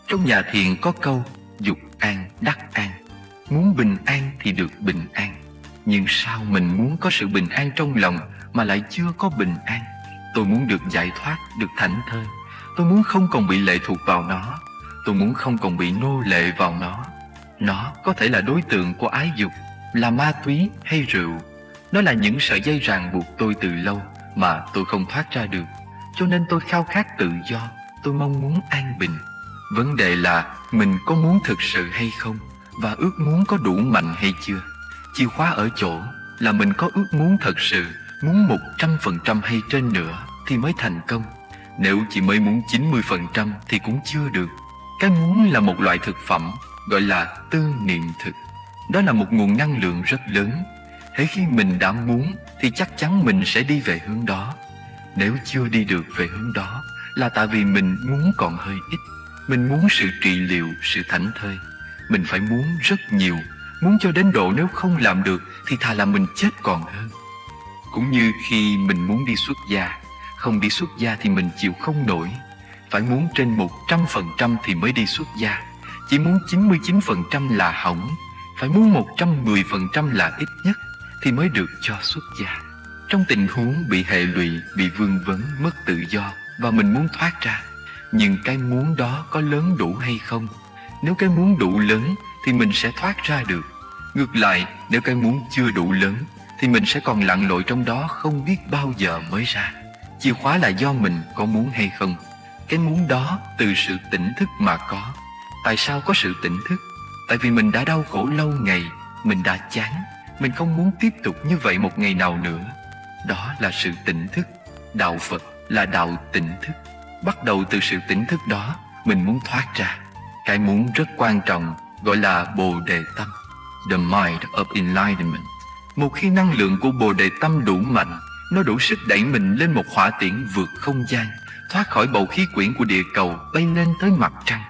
Trong nhà thiền có câu dục an đắc an. Muốn bình an thì được bình an. Nhưng sao mình muốn có sự bình an trong lòng mà lại chưa có bình an? Tôi muốn được giải thoát, được thảnh thơi. Tôi muốn không còn bị lệ thuộc vào nó. Tôi muốn không còn bị nô lệ vào nó. Nó có thể là đối tượng của ái dục, là ma túy hay rượu. Nó là những sợi dây ràng buộc tôi từ lâu mà tôi không thoát ra được. Cho nên tôi khao khát tự do, tôi mong muốn an bình. Vấn đề là mình có muốn thực sự hay không, và ước muốn có đủ mạnh hay chưa. Chìa khóa ở chỗ là mình có ước muốn thật sự, muốn 100% hay trên nữa thì mới thành công. Nếu chỉ mới muốn 90% thì cũng chưa được. Cái muốn là một loại thực phẩm, gọi là tư niệm thực. Đó là một nguồn năng lượng rất lớn. Hễ khi mình đã muốn thì chắc chắn mình sẽ đi về hướng đó. Nếu chưa đi được về hướng đó là tại vì mình muốn còn hơi ít. Mình muốn sự trị liệu, sự thảnh thơi. Mình phải muốn rất nhiều, muốn cho đến độ nếu không làm được thì thà là mình chết còn hơn. Cũng như khi mình muốn đi xuất gia, không đi xuất gia thì mình chịu không nổi. Phải muốn trên 100% thì mới đi xuất gia. Chỉ muốn 99% là hỏng. Phải muốn 110% là ít nhất thì mới được cho xuất gia. Trong tình huống bị hệ lụy, bị vương vấn, mất tự do và mình muốn thoát ra. Nhưng cái muốn đó có lớn đủ hay không? Nếu cái muốn đủ lớn thì mình sẽ thoát ra được. Ngược lại, nếu cái muốn chưa đủ lớn thì mình sẽ còn lặn lội trong đó không biết bao giờ mới ra. Chìa khóa là do mình có muốn hay không. Cái muốn đó từ sự tỉnh thức mà có. Tại sao có sự tỉnh thức? Tại vì mình đã đau khổ lâu ngày, mình đã chán, mình không muốn tiếp tục như vậy một ngày nào nữa. Đó là sự tỉnh thức. Đạo Phật là đạo tỉnh thức. Bắt đầu từ sự tỉnh thức đó, mình muốn thoát ra. Cái muốn rất quan trọng, gọi là Bồ Đề Tâm, the mind of enlightenment. Một khi năng lượng của Bồ Đề Tâm đủ mạnh, nó đủ sức đẩy mình lên một hỏa tiễn vượt không gian, thoát khỏi bầu khí quyển của địa cầu, bay lên tới mặt trăng.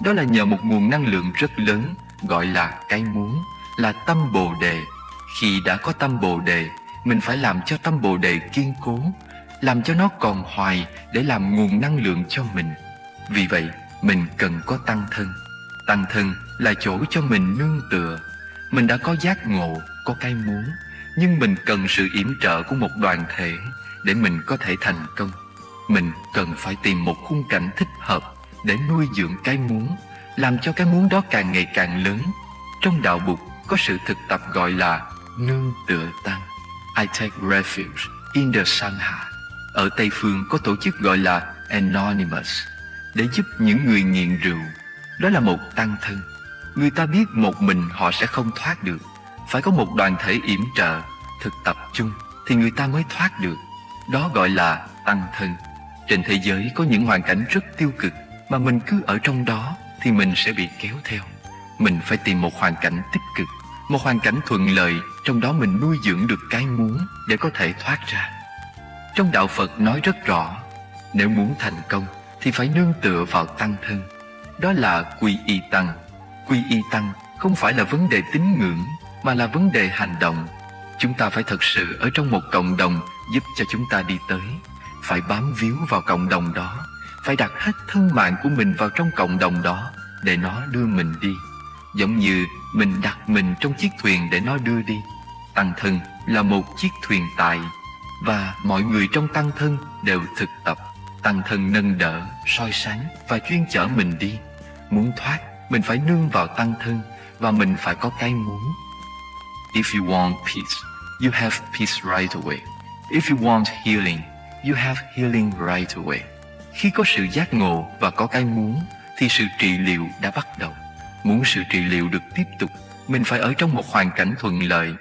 Đó là nhờ một nguồn năng lượng rất lớn, gọi là cái muốn, là tâm Bồ Đề. Khi đã có tâm Bồ Đề, mình phải làm cho tâm Bồ Đề kiên cố, làm cho nó còn hoài để làm nguồn năng lượng cho mình. Vì vậy, mình cần có tăng thân. Tăng thân là chỗ cho mình nương tựa. Mình đã có giác ngộ, có cái muốn, nhưng mình cần sự yểm trợ của một đoàn thể để mình có thể thành công. Mình cần phải tìm một khung cảnh thích hợp để nuôi dưỡng cái muốn, làm cho cái muốn đó càng ngày càng lớn. Trong đạo Bụt có sự thực tập gọi là nương tựa tăng. I take refuge in the Sangha. Ở Tây Phương có tổ chức gọi là Anonymous, để giúp những người nghiện rượu. Đó là một tăng thân. Người ta biết một mình họ sẽ không thoát được. Phải có một đoàn thể yểm trợ, thực tập chung thì người ta mới thoát được. Đó gọi là tăng thân. Trên thế giới có những hoàn cảnh rất tiêu cực, mà mình cứ ở trong đó thì mình sẽ bị kéo theo. Mình phải tìm một hoàn cảnh tích cực, một hoàn cảnh thuận lợi, trong đó mình nuôi dưỡng được cái muốn để có thể thoát ra. Trong đạo Phật nói rất rõ, nếu muốn thành công thì phải nương tựa vào tăng thân. Đó là quy y tăng. Quy y tăng không phải là vấn đề tín ngưỡng, mà là vấn đề hành động. Chúng ta phải thật sự ở trong một cộng đồng giúp cho chúng ta đi tới. Phải bám víu vào cộng đồng đó, phải đặt hết thân mạng của mình vào trong cộng đồng đó để nó đưa mình đi. Giống như mình đặt mình trong chiếc thuyền để nó đưa đi. Tăng thân là một chiếc thuyền tại, và mọi người trong tăng thân đều thực tập. Tăng thân nâng đỡ, soi sáng và chuyên chở mình đi. Muốn thoát, mình phải nương vào tăng thân, và mình phải có cái muốn. If you want peace, you have peace right away. If you want healing, you have healing right away. Khi có sự giác ngộ và có cái muốn thì sự trị liệu đã bắt đầu. Muốn sự trị liệu được tiếp tục, mình phải ở trong một hoàn cảnh thuận lợi.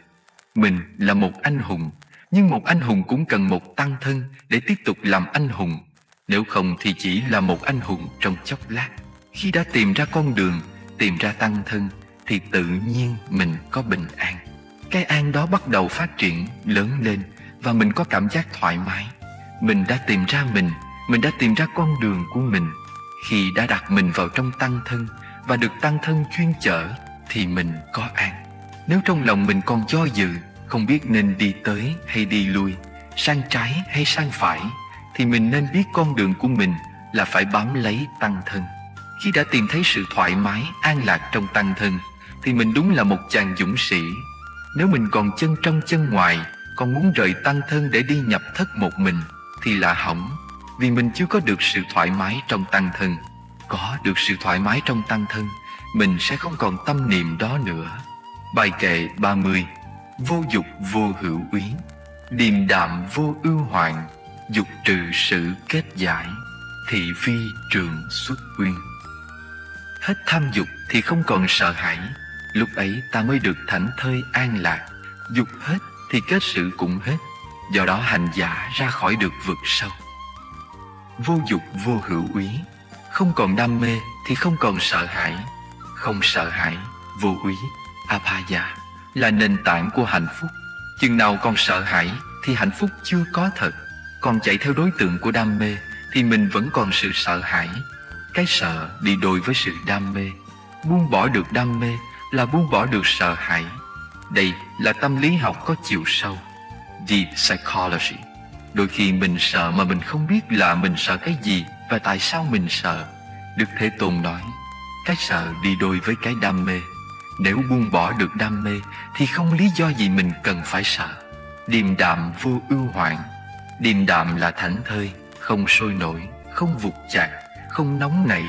Mình là một anh hùng, nhưng một anh hùng cũng cần một tăng thân để tiếp tục làm anh hùng. Nếu không thì chỉ là một anh hùng trong chốc lát. Khi đã tìm ra con đường, tìm ra tăng thân, thì tự nhiên mình có bình an. Cái an đó bắt đầu phát triển, lớn lên, và mình có cảm giác thoải mái. Mình đã tìm ra mình đã tìm ra con đường của mình. Khi đã đặt mình vào trong tăng thân và được tăng thân chuyên chở thì mình có an. Nếu trong lòng mình còn do dự, không biết nên đi tới hay đi lui, sang trái hay sang phải, thì mình nên biết con đường của mình là phải bám lấy tăng thân. Khi đã tìm thấy sự thoải mái, an lạc trong tăng thân, thì mình đúng là một chàng dũng sĩ. Nếu mình còn chân trong chân ngoài, còn muốn rời tăng thân để đi nhập thất một mình, thì là hỏng, vì mình chưa có được sự thoải mái trong tăng thân. Có được sự thoải mái trong tăng thân, mình sẽ không còn tâm niệm đó nữa. Bài kệ 30. Vô dục vô hữu úy, điềm đạm vô ưu hoạn, dục trừ sự kết giải, thị phi trường xuất uyên. Hết tham dục thì không còn sợ hãi, lúc ấy ta mới được thảnh thơi an lạc. Dục hết thì kết sự cũng hết, do đó hành giả ra khỏi được vực sâu. Vô dục vô hữu úy, không còn đam mê thì không còn sợ hãi. Không sợ hãi, vô úy, apaya, là nền tảng của hạnh phúc. Chừng nào còn sợ hãi thì hạnh phúc chưa có thật. Còn chạy theo đối tượng của đam mê thì mình vẫn còn sự sợ hãi. Cái sợ đi đôi với sự đam mê. Buông bỏ được đam mê là buông bỏ được sợ hãi. Đây là tâm lý học có chiều sâu, deep psychology. Đôi khi mình sợ mà mình không biết là mình sợ cái gì và tại sao mình sợ. Đức Thế Tôn nói, cái sợ đi đôi với cái đam mê. Nếu buông bỏ được đam mê thì không lý do gì mình cần phải sợ. Điềm đạm vô ưu hoạn. Điềm đạm là thảnh thơi, không sôi nổi, không vụt chạc, không nóng nảy.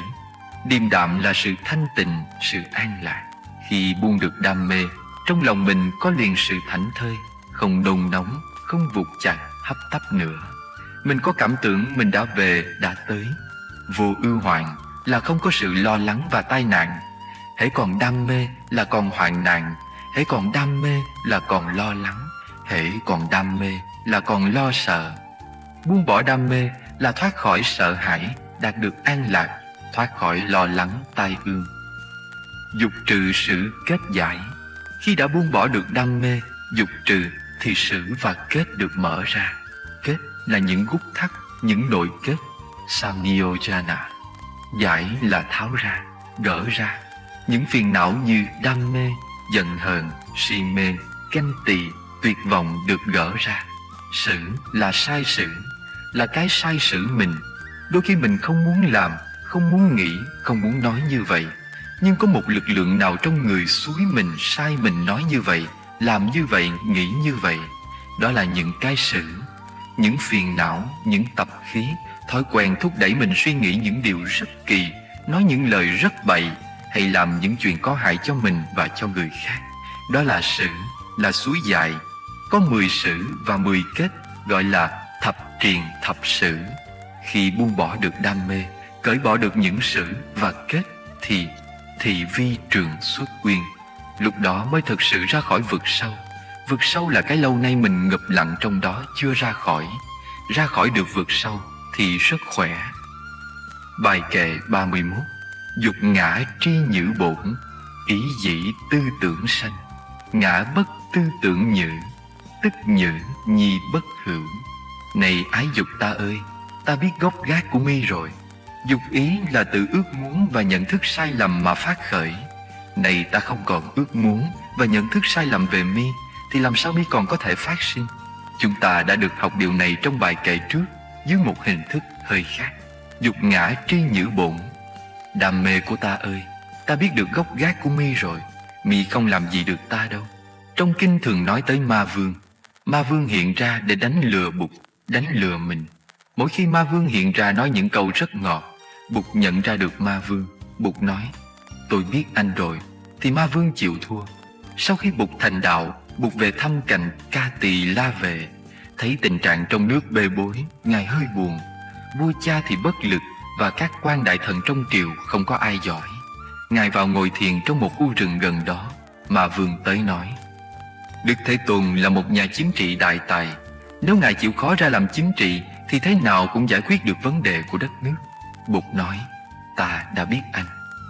Điềm đạm là sự thanh tịnh, sự an lạc. Khi buông được đam mê, trong lòng mình có liền sự thảnh thơi, không nôn nóng, không vụt chạc, hấp tấp nữa. Mình có cảm tưởng mình đã về, đã tới. Vô ưu hoạn là không có sự lo lắng và tai nạn. Hễ còn đam mê là còn hoạn nạn. Hễ còn đam mê là còn lo lắng. Hễ còn đam mê là còn lo sợ. Buông bỏ đam mê là thoát khỏi sợ hãi, đạt được an lạc, thoát khỏi lo lắng tai ương. Dục trừ sự kết giải. Khi đã buông bỏ được đam mê, dục trừ thì sự và kết được mở ra. Kết là những gút thắt, những nội kết, samniyojana. Giải là tháo ra, gỡ ra. Những phiền não như đam mê, giận hờn, si mê, ganh tị, tuyệt vọng được gỡ ra. Xử là sai xử, là cái sai xử mình. Đôi khi mình không muốn làm, không muốn nghĩ, không muốn nói như vậy, nhưng có một lực lượng nào trong người xúi mình, sai mình nói như vậy, làm như vậy, nghĩ như vậy. Đó là những cái xử, những phiền não, những tập khí, thói quen thúc đẩy mình suy nghĩ những điều rất kỳ, nói những lời rất bậy, hay làm những chuyện có hại cho mình và cho người khác. Đó là xử, là suối dại. Có 10 xử và 10 kết, gọi là thập triền thập xử. Khi buông bỏ được đam mê, cởi bỏ được những xử và kết, thì thị vi trường xuất uyên. Lúc đó mới thực sự ra khỏi vực sâu. Vực sâu là cái lâu nay mình ngập lặng trong đó chưa ra khỏi. Ra khỏi được vực sâu thì rất khỏe. Bài kệ 31. Dục ngã tri nhữ bổn, ý dĩ tư tưởng sanh. Ngã bất tư tưởng nhữ, tức nhữ nhi bất hữu. Này ái dục ta ơi, ta biết gốc gác của mi rồi. Dục ý là từ ước muốn và nhận thức sai lầm mà phát khởi. Này ta không còn ước muốn và nhận thức sai lầm về mi, thì làm sao mi còn có thể phát sinh? Chúng ta đã được học điều này trong bài kệ trước, dưới một hình thức hơi khác. Dục ngã tri nhữ bổn. Đam mê của ta ơi, ta biết được gốc gác của mi rồi. Mi không làm gì được ta đâu. Trong kinh thường nói tới ma vương. Ma vương hiện ra để đánh lừa Bụt, đánh lừa mình. Mỗi khi ma vương hiện ra nói những câu rất ngọt, Bụt nhận ra được ma vương. Bụt nói, tôi biết anh rồi, thì ma vương chịu thua. Sau khi Bụt thành đạo, Bụt về thăm cạnh Ca Tỳ La Vệ. Thấy tình trạng trong nước bê bối, Ngài hơi buồn. Vua cha thì bất lực, và các quan đại thần trong triều không có ai giỏi. Ngài vào ngồi thiền trong một khu rừng gần đó. Ma vương tới nói, Đức Thế Tôn là một nhà chính trị đại tài. Nếu Ngài chịu khó ra làm chính trị, thì thế nào cũng giải quyết được vấn đề của đất nước. Bụt nói, ta đã biết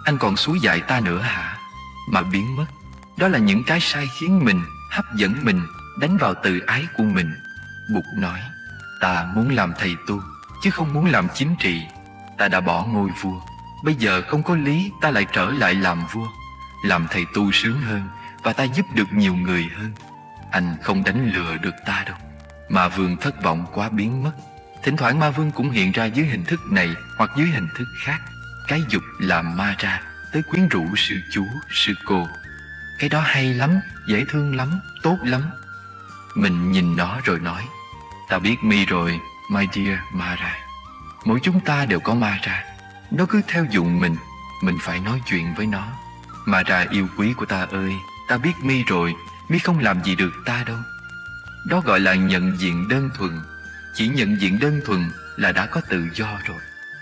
anh còn xúi dại ta nữa hả? Mà biến mất. Đó là những cái sai khiến mình, hấp dẫn mình, đánh vào tự ái của mình. Bụt nói, ta muốn làm thầy tu, chứ không muốn làm chính trị. Ta đã bỏ ngôi vua, bây giờ không có lý ta lại trở lại làm vua. Làm thầy tu sướng hơn, và ta giúp được nhiều người hơn. Anh không đánh lừa được ta đâu. Ma vương thất vọng quá biến mất. Thỉnh thoảng ma vương cũng hiện ra dưới hình thức này hoặc dưới hình thức khác. Cái dục làm ma ra, tới quyến rũ sư chú, sư cô. Cái đó hay lắm, dễ thương lắm, tốt lắm. Mình nhìn nó rồi nói, ta biết mi rồi, my dear Mara. Mỗi chúng ta đều có Mara. Nó cứ theo dụ mình phải nói chuyện với nó. Mara yêu quý của ta ơi, ta biết mi rồi, mi không làm gì được ta đâu. Đó gọi là nhận diện đơn thuần. Chỉ nhận diện đơn thuần là đã có tự do rồi.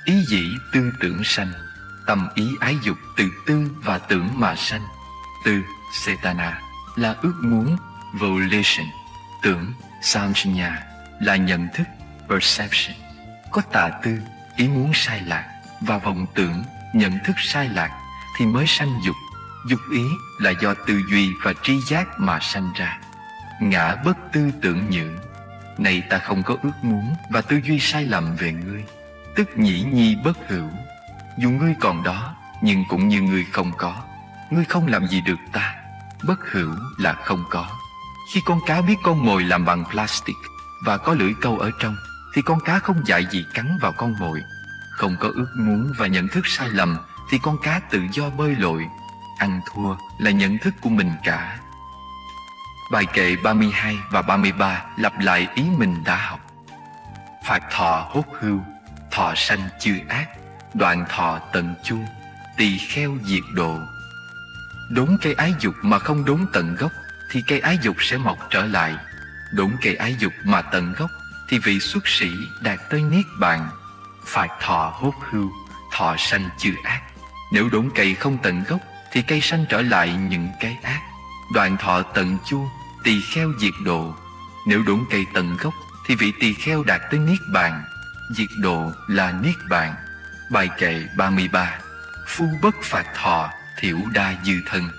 Ý dĩ tư tưởng sanh. Tâm ý ái dục từ tư và tưởng mà sanh. Tư, Cetana, là ước muốn, volition. Tưởng, Sanjñā, là nhận thức, perception. Có tà tư, ý muốn sai lạc, và vọng tưởng, nhận thức sai lạc, thì mới sanh dục. Dục ý là do tư duy và tri giác mà sanh ra. Ngã bất tư tưởng nhữ. Này ta không có ước muốn và tư duy sai lầm về ngươi, tức nhĩ nhi bất hữu. Dù ngươi còn đó, nhưng cũng như ngươi không có. Ngươi không làm gì được ta. Bất hữu là không có. Khi con cá biết con mồi làm bằng plastic và có lưỡi câu ở trong, thì con cá không dại gì cắn vào con mồi. Không có ước muốn và nhận thức sai lầm, thì con cá tự do bơi lội. Ăn thua là nhận thức của mình cả. Bài kệ 32 và 33 lặp lại ý mình đã học. Phạt thọ hốt hưu, thọ sanh chư ác, đoạn thọ tận chu, tỳ kheo diệt độ. Đốn cây ái dục mà không đốn tận gốc, thì cây ái dục sẽ mọc trở lại. Đốn cây ái dục mà tận gốc, thì vị xuất sĩ đạt tới niết bàn. Phạt thọ hốt hưu, thọ sanh chư ác. Nếu đốn cây không tận gốc, thì cây sanh trở lại những cái ác. Đoạn thọ tận chu, tỳ kheo diệt độ. Nếu đốn cây tận gốc, thì vị tỳ kheo đạt tới niết bàn. Diệt độ là niết bàn. Bài kệ 33. Phu bất phạt thọ, thiểu đa dư thân.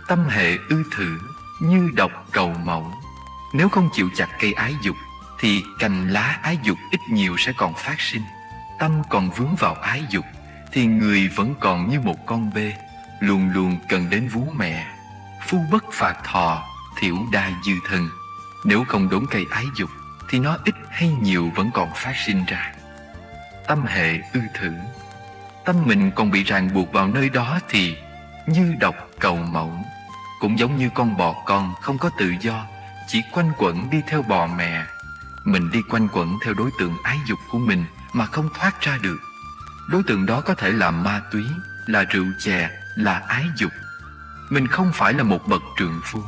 Tâm hệ ư thử, như độc cầu mẫu. Nếu không chịu chặt cây ái dục, thì cành lá ái dục ít nhiều sẽ còn phát sinh. Tâm còn vướng vào ái dục, thì người vẫn còn như một con bê, luôn luôn cần đến vú mẹ. Phu bất phạt thọ, thiểu đa dư thân. Nếu không đốn cây ái dục, thì nó ít hay nhiều vẫn còn phát sinh ra. Tâm hệ ư thử. Tâm mình còn bị ràng buộc vào nơi đó thì như độc cầu mẫu. Cũng giống như con bò con không có tự do, chỉ quanh quẩn đi theo bò mẹ. Mình đi quanh quẩn theo đối tượng ái dục của mình mà không thoát ra được. Đối tượng đó có thể là ma túy, là rượu chè, là ái dục. Mình không phải là một bậc trượng phu,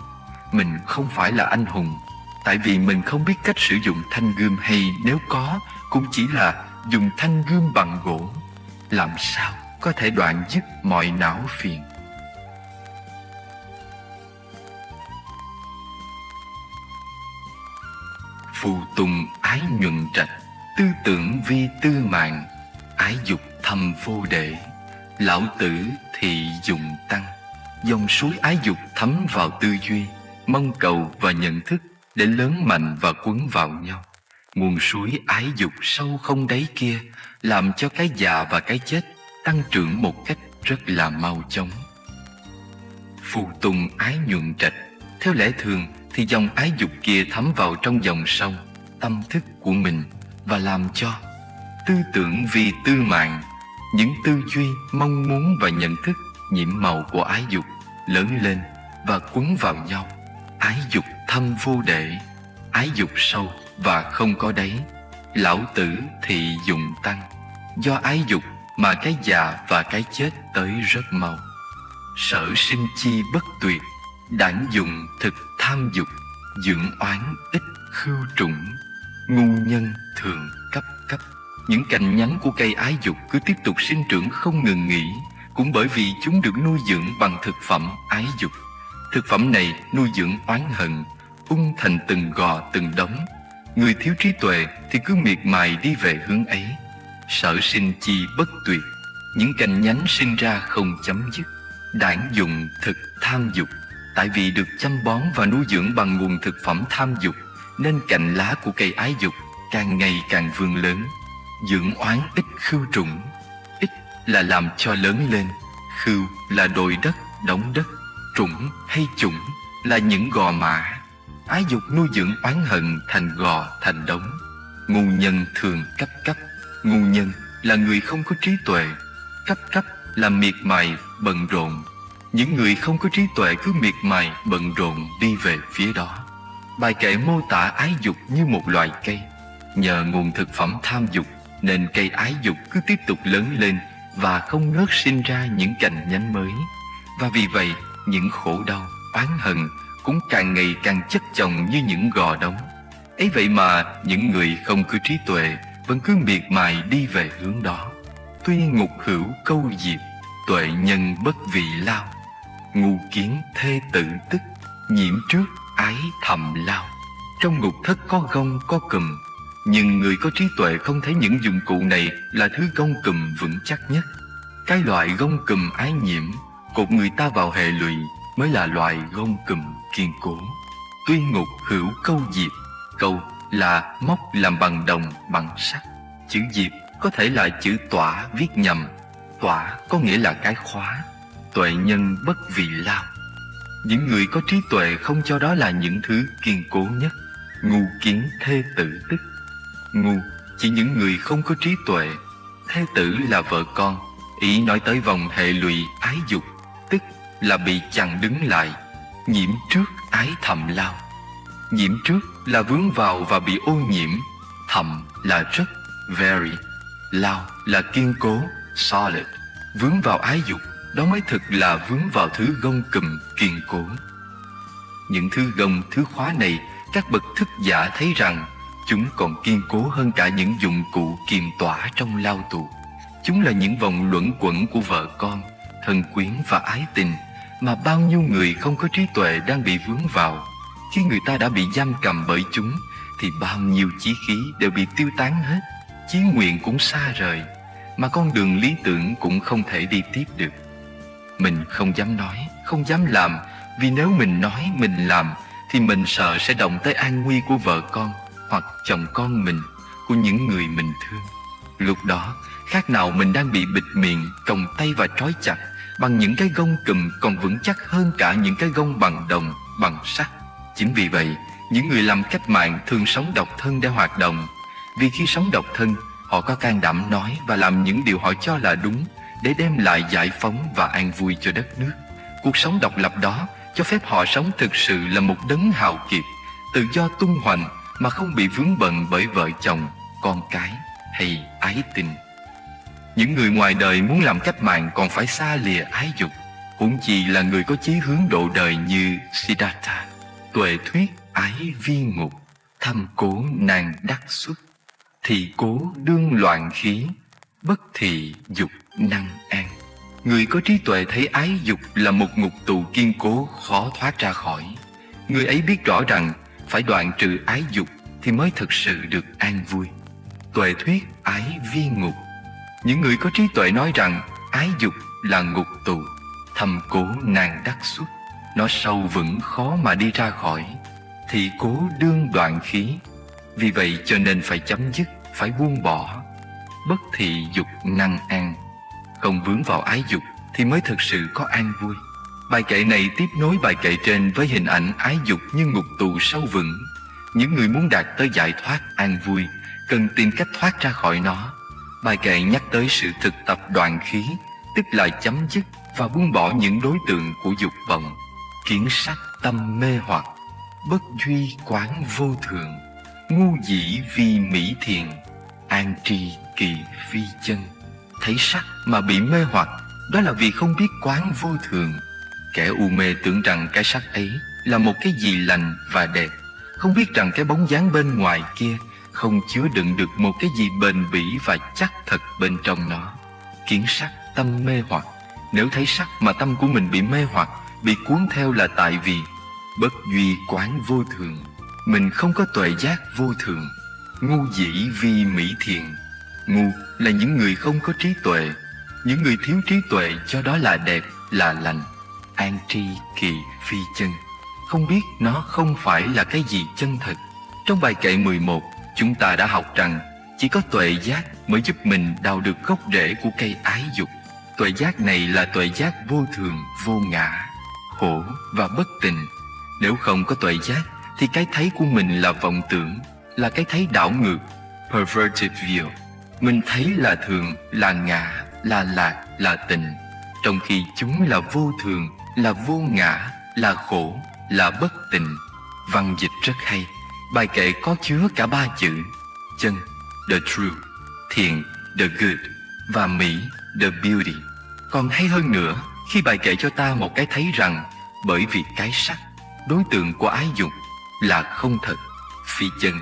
mình không phải là anh hùng, tại vì mình không biết cách sử dụng thanh gươm, hay nếu có cũng chỉ là dùng thanh gươm bằng gỗ. Làm sao có thể đoạn dứt mọi não phiền? Phù tùng ái nhuận trạch, tư tưởng vi tư mạng. Ái dục thâm vô đệ, lão tử thị dụng tăng. Dòng suối ái dục thấm vào tư duy, mong cầu và nhận thức để lớn mạnh và quấn vào nhau. Nguồn suối ái dục sâu không đáy kia làm cho cái già và cái chết tăng trưởng một cách rất là mau chóng. Phù tùng ái nhuận trạch. Theo lẽ thường thì dòng ái dục kia thấm vào trong dòng sông, tâm thức của mình và làm cho tư tưởng vi tư mạng, những tư duy, mong muốn và nhận thức nhiễm màu của ái dục lớn lên và quấn vào nhau. Ái dục thâm vô đệ, ái dục sâu và không có đáy. Lão tử thị dụng tăng. Do ái dục mà cái già và cái chết tới rất mau. Sở sinh chi bất tuyệt, đảng dụng thực tham dục. Dưỡng oán ít khưu trùng, ngu nhân thường cấp cấp. Những cành nhánh của cây ái dục cứ tiếp tục sinh trưởng không ngừng nghỉ, cũng bởi vì chúng được nuôi dưỡng bằng thực phẩm ái dục. Thực phẩm này nuôi dưỡng oán hận, thành từng gò từng đống. Người thiếu trí tuệ thì cứ miệt mài đi về hướng ấy. Sở sinh chi bất tuyệt, những cành nhánh sinh ra không chấm dứt. Đảng dụng thực tham dục, tại vì được chăm bón và nuôi dưỡng bằng nguồn thực phẩm tham dục, nên cành lá của cây ái dục càng ngày càng vươn lớn. Dưỡng oán ít khưu trùng. Ít là làm cho lớn lên, khưu là đồi đất, đống đất, trũng hay chủng là những gò mã. Ái dục nuôi dưỡng oán hận thành gò thành đống. Ngu nhân thường cấp cấp. Ngu nhân là người không có trí tuệ. cấp là miệt mài, bận rộn. Những người không có trí tuệ cứ miệt mài, bận rộn đi về phía đó. Bài kệ mô tả ái dục như một loài cây. Nhờ nguồn thực phẩm tham dục nên cây ái dục cứ tiếp tục lớn lên và không ngớt sinh ra những cành nhánh mới. Và vì vậy, những khổ đau, oán hận cũng càng ngày càng chất chồng như những gò đống. Ấy vậy mà những người không có trí tuệ vẫn cứ miệt mài đi về hướng đó. Tuy ngục hữu câu diệt, tuệ nhân bất vị lao. Ngu kiến thê tự tức, nhiễm trước ái thầm lao. Trong ngục thất có gông có cùm, nhưng người có trí tuệ không thấy những dụng cụ này là thứ gông cùm vững chắc nhất. Cái loại gông cùm ái nhiễm cột người ta vào hệ lụy mới là loại gông cùm kiên cố. Tuy ngục hữu câu diệp, câu là móc làm bằng đồng bằng sắt. Chữ diệp có thể là chữ tỏa viết nhầm. Tỏa có nghĩa là cái khóa. Tuệ nhân bất vì lao. Những người có trí tuệ không cho đó là những thứ kiên cố nhất. Ngu kiến thê tử tức. Ngu chỉ những người không có trí tuệ. Thê tử là vợ con, ý nói tới vòng hệ lụy ái dục. Tức là bị chặn đứng lại. Nhiễm trước ái thầm lao. Nhiễm trước là vướng vào và bị ô nhiễm. Thầm là rất, very. Lao là kiên cố, solid. Vướng vào ái dục, đó mới thực là vướng vào thứ gông cùm kiên cố. Những thứ gông, thứ khóa này, các bậc thức giả thấy rằng chúng còn kiên cố hơn cả những dụng cụ kiềm tỏa trong lao tù. Chúng là những vòng luẩn quẩn của vợ con, thân quyến và ái tình mà bao nhiêu người không có trí tuệ đang bị vướng vào. Khi người ta đã bị giam cầm bởi chúng thì bao nhiêu chí khí đều bị tiêu tán hết, chí nguyện cũng xa rời, mà con đường lý tưởng cũng không thể đi tiếp được. Mình không dám nói, không dám làm, vì nếu mình nói, mình làm thì mình sợ sẽ động tới an nguy của vợ con hoặc chồng con mình, của những người mình thương. Lúc đó, khác nào mình đang bị bịt miệng, còng tay và trói chặt bằng những cái gông cùm còn vững chắc hơn cả những cái gông bằng đồng, bằng sắt. Chính vì vậy, những người làm cách mạng thường sống độc thân để hoạt động. Vì khi sống độc thân, họ có can đảm nói và làm những điều họ cho là đúng để đem lại giải phóng và an vui cho đất nước. Cuộc sống độc lập đó cho phép họ sống thực sự là một đấng hào kiệt, tự do tung hoành mà không bị vướng bận bởi vợ chồng, con cái hay ái tình. Những người ngoài đời muốn làm cách mạng còn phải xa lìa ái dục, huống chi là người có chí hướng độ đời như Siddhartha. Tuệ thuyết ái vi ngục, thâm cố nàng đắc xuất. Thì cố đương loạn khí, bất thị dục năng an. Người có trí tuệ thấy ái dục là một ngục tù kiên cố khó thoát ra khỏi. Người ấy biết rõ rằng phải đoạn trừ ái dục thì mới thực sự được an vui. Tuệ thuyết ái vi ngục. Những người có trí tuệ nói rằng ái dục là ngục tù, thâm cố nàng đắc xuất. Nó sâu vững khó mà đi ra khỏi. Thì cố đương đoạn khí. Vì vậy cho nên phải chấm dứt, phải buông bỏ. Bất thị dục năng an. Không vướng vào ái dục thì mới thực sự có an vui. Bài kệ này tiếp nối bài kệ trên với hình ảnh ái dục như ngục tù sâu vững. Những người muốn đạt tới giải thoát an vui cần tìm cách thoát ra khỏi nó. Bài kệ nhắc tới sự thực tập đoạn khí, tức là chấm dứt và buông bỏ những đối tượng của dục vọng. Kiến sắc tâm mê hoặc, bất duy quán vô thường. Ngu dĩ vi mỹ thiền, an tri kỳ phi chân. Thấy sắc mà bị mê hoặc, đó là vì không biết quán vô thường. Kẻ u mê tưởng rằng cái sắc ấy là một cái gì lành và đẹp, không biết rằng cái bóng dáng bên ngoài kia không chứa đựng được một cái gì bền bỉ và chắc thật bên trong nó. Kiến sắc tâm mê hoặc. Nếu thấy sắc mà tâm của mình bị mê hoặc, bị cuốn theo là tại vì bất duy quán vô thường. Mình không có tuệ giác vô thường. Ngu dĩ vi mỹ thiền. Ngu là những người không có trí tuệ. Những người thiếu trí tuệ cho đó là đẹp, là lành. An tri kỳ phi chân. Không biết nó không phải là cái gì chân thật. Trong bài kệ 11, chúng ta đã học rằng chỉ có tuệ giác mới giúp mình đào được gốc rễ của cây ái dục. Tuệ giác này là tuệ giác vô thường, vô ngã, khổ và bất tình. Nếu không có tuệ giác thì cái thấy của mình là vọng tưởng, là cái thấy đảo ngược, perverted view. Mình thấy là thường, là ngã, là lạc, là tình, trong khi chúng là vô thường, là vô ngã, là khổ, là bất tịnh. Văn dịch rất hay. Bài kệ có chứa cả 3 chữ: chân, the true; thiện, the good; và mỹ, the beauty. Còn hay hơn nữa khi bài kệ cho ta một cái thấy rằng bởi vì cái sắc, đối tượng của ái dục, là không thật, phi chân,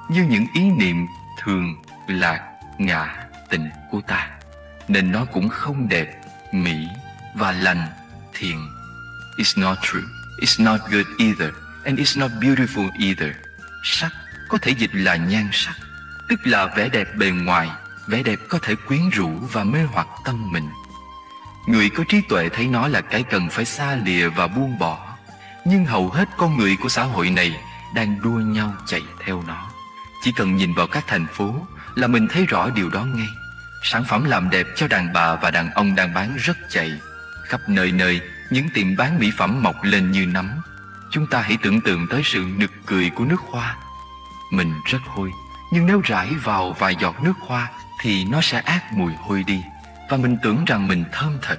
như những ý niệm thường, lạc, ngã, tịnh của ta, nên nó cũng không đẹp, mỹ và lành, thiện. It's not true, it's not good either, and it's not beautiful either. Sắc có thể dịch là nhan sắc, tức là vẻ đẹp bề ngoài. Vẻ đẹp có thể quyến rũ và mê hoặc tâm mình. Người có trí tuệ thấy nó là cái cần phải xa lìa và buông bỏ. Nhưng hầu hết con người của xã hội này đang đua nhau chạy theo nó. Chỉ cần nhìn vào các thành phố là mình thấy rõ điều đó ngay. Sản phẩm làm đẹp cho đàn bà và đàn ông đang bán rất chạy. Khắp nơi nơi, những tiệm bán mỹ phẩm mọc lên như nấm. Chúng ta hãy tưởng tượng tới sự nực cười của nước hoa. Mình rất hôi, nhưng nếu rải vào vài giọt nước hoa thì nó sẽ át mùi hôi đi, và mình tưởng rằng mình thơm thật.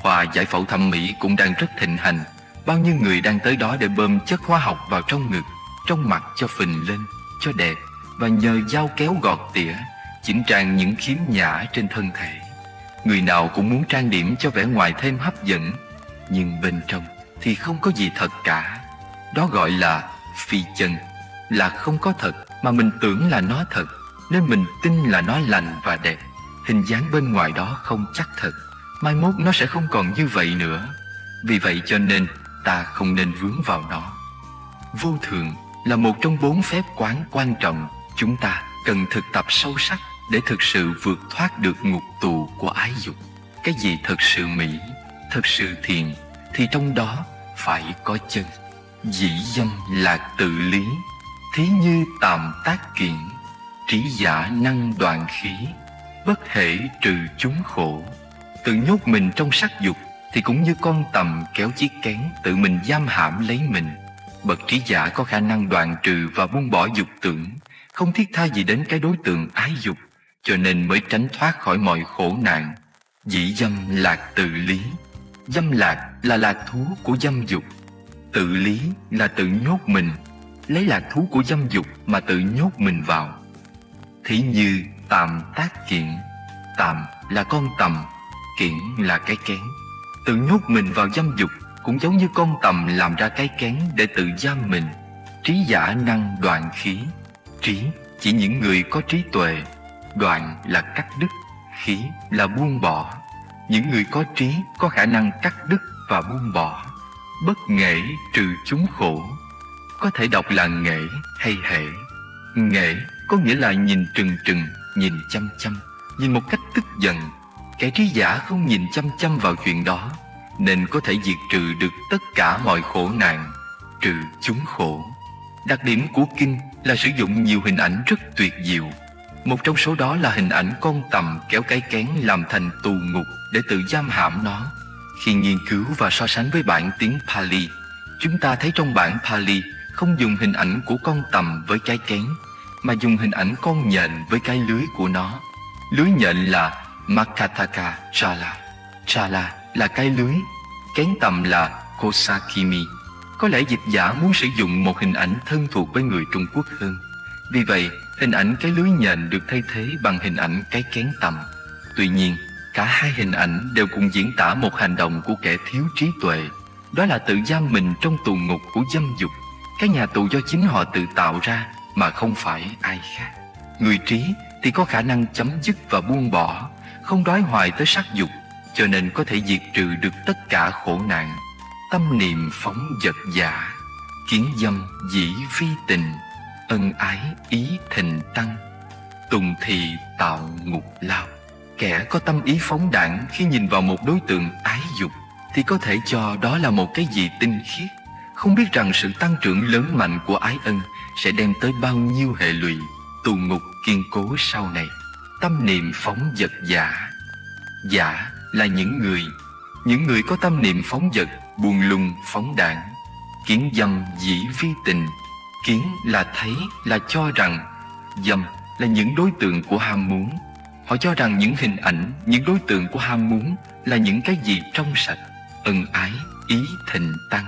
Khoa giải phẫu thẩm mỹ cũng đang rất thịnh hành. Bao nhiêu người đang tới đó để bơm chất hóa học vào trong ngực, trong mặt cho phình lên, cho đẹp, và nhờ dao kéo gọt tỉa chỉnh trang những khiếm nhã trên thân thể. Người nào cũng muốn trang điểm cho vẻ ngoài thêm hấp dẫn, nhưng bên trong thì không có gì thật cả. Đó gọi là phi chân, là không có thật mà mình tưởng là nó thật, nên mình tin là nó lành và đẹp. Hình dáng bên ngoài đó không chắc thật, mai mốt nó sẽ không còn như vậy nữa. Vì vậy cho nên ta không nên vướng vào nó. Vô thường là một trong 4 phép quán quan trọng chúng ta cần thực tập sâu sắc để thực sự vượt thoát được ngục tù của ái dục. Cái gì thật sự mỹ, thật sự thiện, thì trong đó phải có chân. Dĩ dâm lạc tự lý, thí như tàm tác kiện, trí giả năng đoạn khí, bất hễ trừ chúng khổ. Tự nhốt mình trong sắc dục thì cũng như con tầm kéo chiếc kén tự mình giam hãm lấy mình. Bậc trí giả có khả năng đoạn trừ và buông bỏ dục tưởng, không thiết tha gì đến cái đối tượng ái dục, cho nên mới tránh thoát khỏi mọi khổ nạn. Dĩ dâm lạc tự lý. Dâm lạc là lạc thú của dâm dục. Tự lý là tự nhốt mình, lấy lạc thú của dâm dục mà tự nhốt mình vào. Thí như tàm tác kiện. Tàm là con tầm, kiện là cái kén. Tự nhốt mình vào dâm dục cũng giống như con tầm làm ra cái kén để tự giam mình. Trí giả năng đoạn khí. Trí chỉ những người có trí tuệ, đoạn là cắt đứt, khí là buông bỏ. Những người có trí có khả năng cắt đứt và buông bỏ. Bất nghệ trừ chúng khổ. Có thể đọc là nghệ hay hệ. Nghệ có nghĩa là nhìn trừng trừng, nhìn chăm chăm, nhìn một cách tức giận. Kẻ trí giả không nhìn chăm chăm vào chuyện đó, nên có thể diệt trừ được tất cả mọi khổ nạn, trừ chúng khổ. Đặc điểm của kinh là sử dụng nhiều hình ảnh rất tuyệt diệu. Một trong số đó là hình ảnh con tầm kéo cái kén làm thành tù ngục để tự giam hãm nó. Khi nghiên cứu và so sánh với bản tiếng Pali, chúng ta thấy trong bản Pali không dùng hình ảnh của con tầm với cái kén, mà dùng hình ảnh con nhện với cái lưới của nó. Lưới nhện là Makataka Chala. Chala là cái lưới, kén tầm là Kosakimi. Có lẽ dịch giả muốn sử dụng một hình ảnh thân thuộc với người Trung Quốc hơn. Vì vậy, hình ảnh cái lưới nhện được thay thế bằng hình ảnh cái kén tầm. Tuy nhiên, cả hai hình ảnh đều cùng diễn tả một hành động của kẻ thiếu trí tuệ. Đó là tự giam mình trong tù ngục của dâm dục, cái nhà tù do chính họ tự tạo ra mà không phải ai khác. Người trí thì có khả năng chấm dứt và buông bỏ, không đói hoài tới sắc dục, cho nên có thể diệt trừ được tất cả khổ nạn. Tâm niệm phóng vật giả, kiến dâm dĩ vi tình, ân ái ý thịnh tăng, tùng thì tạo ngục lao. Kẻ có tâm ý phóng đãng khi nhìn vào một đối tượng ái dục thì có thể cho đó là một cái gì tinh khiết, không biết rằng sự tăng trưởng lớn mạnh của ái ân sẽ đem tới bao nhiêu hệ lụy, tù ngục kiên cố sau này. Tâm niệm phóng vật giả. Giả là những người có tâm niệm phóng vật, buông lung phóng đãng. Kiến dâm dĩ vi tình. Kiến là thấy, là cho rằng. Dâm là những đối tượng của ham muốn. Họ cho rằng những hình ảnh, những đối tượng của ham muốn là những cái gì trong sạch. Ân ái, ý thịnh tăng.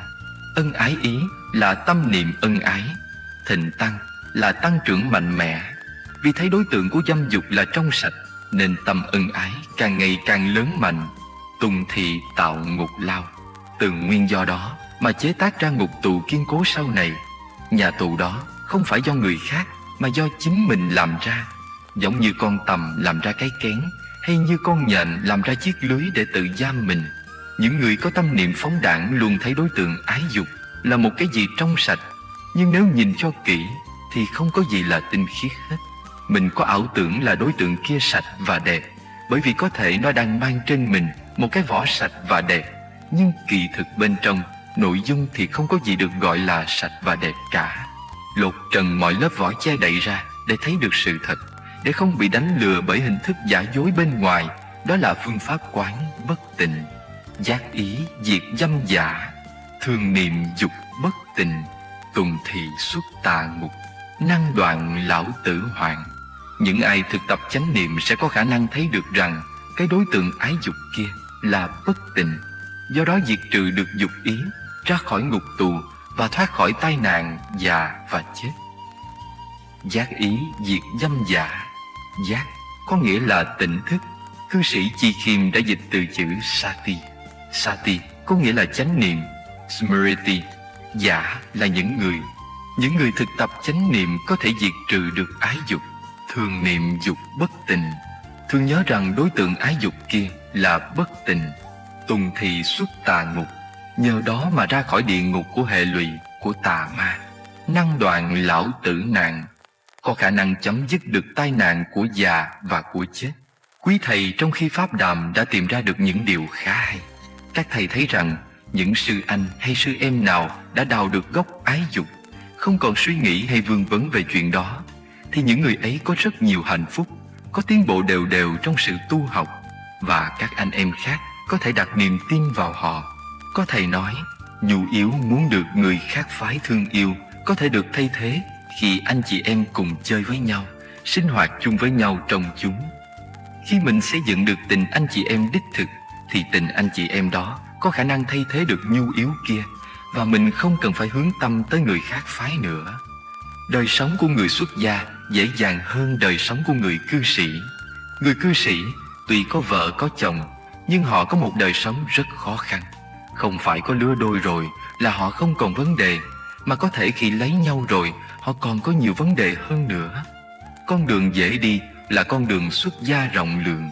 Ân ái ý là tâm niệm ân ái. Thịnh tăng là tăng trưởng mạnh mẽ. Vì thấy đối tượng của dâm dục là trong sạch, nên tâm ân ái càng ngày càng lớn mạnh. Tùng thị tạo ngục lao. Từ nguyên do đó mà chế tác ra ngục tù kiên cố sau này. Nhà tù đó không phải do người khác, mà do chính mình làm ra. Giống như con tằm làm ra cái kén, hay như con nhện làm ra chiếc lưới để tự giam mình. Những người có tâm niệm phóng đãng luôn thấy đối tượng ái dục là một cái gì trong sạch, nhưng nếu nhìn cho kỹ thì không có gì là tinh khiết hết. Mình có ảo tưởng là đối tượng kia sạch và đẹp, bởi vì có thể nó đang mang trên mình một cái vỏ sạch và đẹp. Nhưng kỳ thực bên trong, nội dung thì không có gì được gọi là sạch và đẹp cả. Lột trần mọi lớp vỏ che đậy ra để thấy được sự thật, để không bị đánh lừa bởi hình thức giả dối bên ngoài. Đó là phương pháp quán bất tịnh. Giác ý diệt dâm giả, thường niệm dục bất tịnh, tùng thị xuất tà ngục, năng đoạn lão tử hoạn. Những ai thực tập chánh niệm sẽ có khả năng thấy được rằng cái đối tượng ái dục kia là bất tịnh. Do đó diệt trừ được dục ý, ra khỏi ngục tù và thoát khỏi tai nạn, già và chết. Giác ý diệt dâm giả. Giác có nghĩa là tỉnh thức. Cư sĩ Chi Khiêm đã dịch từ chữ sati. Sati có nghĩa là chánh niệm. Smriti. Giả là những người thực tập chánh niệm có thể diệt trừ được ái dục. Thường niệm dục bất tịnh, thường nhớ rằng đối tượng ái dục kia là bất tịnh. Tùng thị xuất tà ngục, nhờ đó mà ra khỏi địa ngục của hệ lụy của tà ma. Năng đoạn lão tử nạn, có khả năng chấm dứt được tai nạn của già và của chết. Quý thầy trong khi pháp đàm đã tìm ra được những điều khá hay. Các thầy thấy rằng những sư anh hay sư em nào đã đào được gốc ái dục, không còn suy nghĩ hay vương vấn về chuyện đó, thì những người ấy có rất nhiều hạnh phúc, có tiến bộ đều đều trong sự tu học, và các anh em khác có thể đặt niềm tin vào họ. Có thầy nói, nhu yếu muốn được người khác phái thương yêu có thể được thay thế khi anh chị em cùng chơi với nhau, sinh hoạt chung với nhau trong chúng. Khi mình xây dựng được tình anh chị em đích thực, thì tình anh chị em đó có khả năng thay thế được nhu yếu kia, và mình không cần phải hướng tâm tới người khác phái nữa. Đời sống của người xuất gia dễ dàng hơn đời sống của người cư sĩ. Người cư sĩ tuy có vợ có chồng, nhưng họ có một đời sống rất khó khăn. Không phải có lứa đôi rồi là họ không còn vấn đề, mà có thể khi lấy nhau rồi họ còn có nhiều vấn đề hơn nữa. Con đường dễ đi là con đường xuất gia rộng lượng.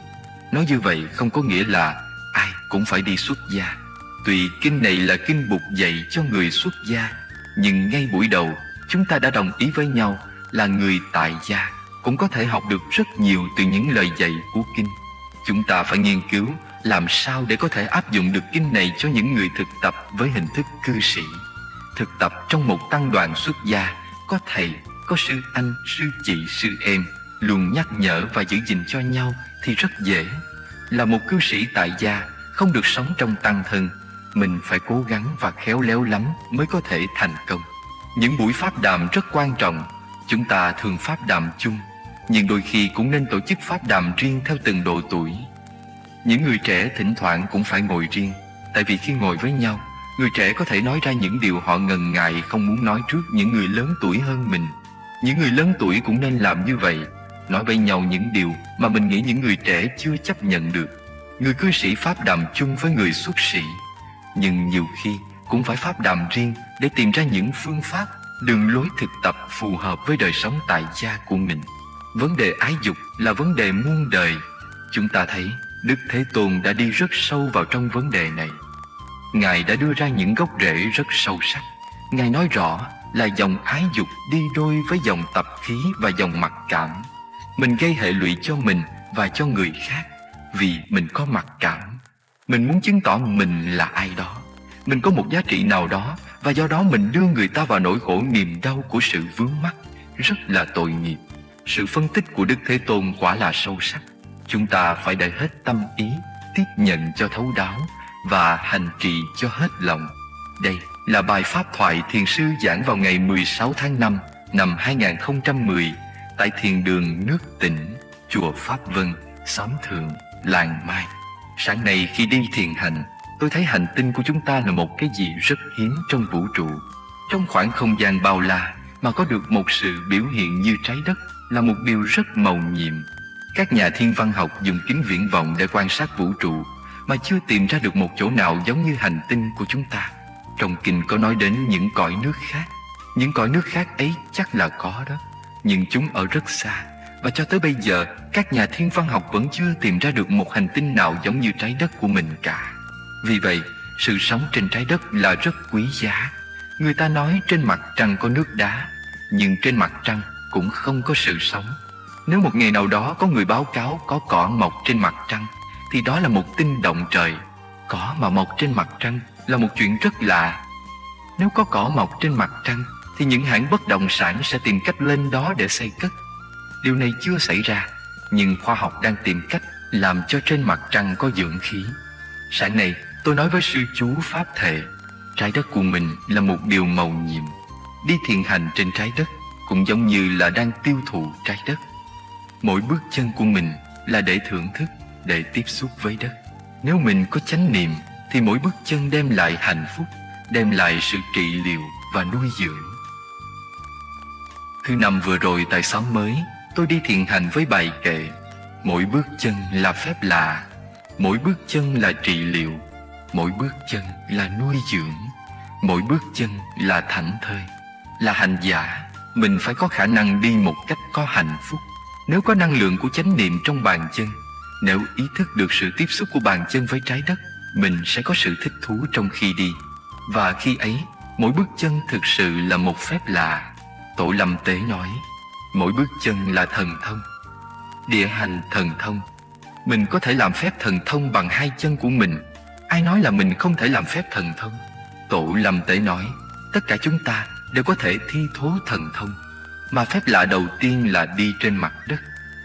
Nói như vậy không có nghĩa là ai cũng phải đi xuất gia. Tuy kinh này là kinh Bụt dạy cho người xuất gia, nhưng ngay buổi đầu chúng ta đã đồng ý với nhau là người tại gia cũng có thể học được rất nhiều từ những lời dạy của kinh. Chúng ta phải nghiên cứu làm sao để có thể áp dụng được kinh này cho những người thực tập với hình thức cư sĩ. Thực tập trong một tăng đoàn xuất gia, có thầy, có sư anh, sư chị, sư em luôn nhắc nhở và giữ gìn cho nhau thì rất dễ. Là một cư sĩ tại gia, không được sống trong tăng thân, mình phải cố gắng và khéo léo lắm mới có thể thành công. Những buổi pháp đàm rất quan trọng. Chúng ta thường pháp đàm chung, nhưng đôi khi cũng nên tổ chức pháp đàm riêng theo từng độ tuổi. Những người trẻ thỉnh thoảng cũng phải ngồi riêng, tại vì khi ngồi với nhau, người trẻ có thể nói ra những điều họ ngần ngại không muốn nói trước những người lớn tuổi hơn mình. Những người lớn tuổi cũng nên làm như vậy, nói với nhau những điều mà mình nghĩ những người trẻ chưa chấp nhận được. Người cư sĩ pháp đàm chung với người xuất sĩ, nhưng nhiều khi cũng phải pháp đàm riêng để tìm ra những phương pháp, đường lối thực tập phù hợp với đời sống tại gia của mình. Vấn đề ái dục là vấn đề muôn đời. Chúng ta thấy Đức Thế Tôn đã đi rất sâu vào trong vấn đề này. Ngài đã đưa ra những gốc rễ rất sâu sắc. Ngài nói rõ là dòng ái dục đi đôi với dòng tập khí và dòng mặc cảm. Mình gây hệ lụy cho mình và cho người khác vì mình có mặc cảm. Mình muốn chứng tỏ mình là ai đó, mình có một giá trị nào đó, và do đó mình đưa người ta vào nỗi khổ niềm đau của sự vướng mắc, rất là tội nghiệp. Sự phân tích của Đức Thế Tôn quả là sâu sắc. Chúng ta phải để hết tâm ý, tiếp nhận cho thấu đáo và hành trì cho hết lòng. Đây là bài pháp thoại thiền sư giảng vào ngày 16 tháng 5 năm 2010 tại thiền đường Nước Tĩnh, chùa Pháp Vân, xóm thượng, làng mai. Sáng nay khi đi thiền hành, tôi thấy hành tinh của chúng ta là một cái gì rất hiếm trong vũ trụ. Trong khoảng không gian bao la mà có được một sự biểu hiện như trái đất là một điều rất mầu nhiệm. Các nhà thiên văn học dùng kính viễn vọng để quan sát vũ trụ mà chưa tìm ra được một chỗ nào giống như hành tinh của chúng ta. Trong kinh có nói đến những cõi nước khác. Những cõi nước khác ấy chắc là có đó, nhưng chúng ở rất xa, và cho tới bây giờ các nhà thiên văn học vẫn chưa tìm ra được một hành tinh nào giống như trái đất của mình cả. Vì vậy, sự sống trên trái đất là rất quý giá. Người ta nói trên mặt trăng có nước đá, nhưng trên mặt trăng cũng không có sự sống. Nếu một ngày nào đó có người báo cáo có cỏ mọc trên mặt trăng, thì đó là một tin động trời. Cỏ mà mọc trên mặt trăng là một chuyện rất lạ. Nếu có cỏ mọc trên mặt trăng, thì những hãng bất động sản sẽ tìm cách lên đó để xây cất. Điều này chưa xảy ra, nhưng khoa học đang tìm cách làm cho trên mặt trăng có dưỡng khí. Sáng nay tôi nói với sư chú Pháp Thệ, trái đất của mình là một điều mầu nhiệm. Đi thiền hành trên trái đất cũng giống như là đang tiêu thụ trái đất. Mỗi bước chân của mình là để thưởng thức, để tiếp xúc với đất. Nếu mình có chánh niệm thì mỗi bước chân đem lại hạnh phúc, đem lại sự trị liệu và nuôi dưỡng. Thứ năm vừa rồi tại xóm mới, tôi đi thiền hành với bài kệ: mỗi bước chân là phép lạ, mỗi bước chân là trị liệu, mỗi bước chân là nuôi dưỡng, mỗi bước chân là thảnh thơi. Là hành giả, mình phải có khả năng đi một cách có hạnh phúc. Nếu có năng lượng của chánh niệm trong bàn chân, nếu ý thức được sự tiếp xúc của bàn chân với trái đất, mình sẽ có sự thích thú trong khi đi. Và khi ấy, mỗi bước chân thực sự là một phép lạ. Tổ Lâm Tế nói, mỗi bước chân là thần thông. Địa hành thần thông. Mình có thể làm phép thần thông bằng hai chân của mình. Ai nói là mình không thể làm phép thần thông? Tổ Lâm Tế nói, tất cả chúng ta đều có thể thi thố thần thông. Mà phép lạ đầu tiên là đi trên mặt đất.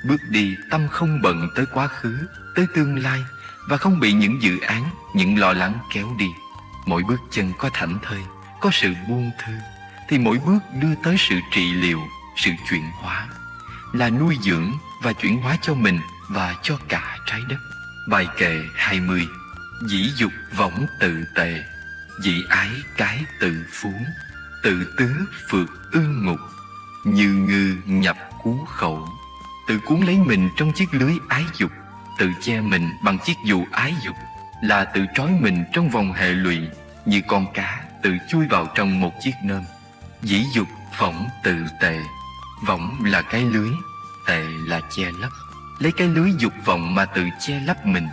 Bước đi tâm không bận tới quá khứ, tới tương lai, và không bị những dự án, những lo lắng kéo đi. Mỗi bước chân có thảnh thơi, có sự buông thư, thì mỗi bước đưa tới sự trị liệu, sự chuyển hóa, là nuôi dưỡng và chuyển hóa cho mình và cho cả trái đất. Bài kệ 20. Dĩ dục võng tự tề, dĩ ái cái tự phú, tự tứ phượt ư ngục, như ngư nhập cú khẩu. Tự cuốn lấy mình trong chiếc lưới ái dục, tự che mình bằng chiếc dù ái dục, là tự trói mình trong vòng hệ lụy, như con cá tự chui vào trong một chiếc nơm. Dĩ dục võng tự tề. Võng là cái lưới, tề là che lấp. Lấy cái lưới dục vọng mà tự che lấp mình.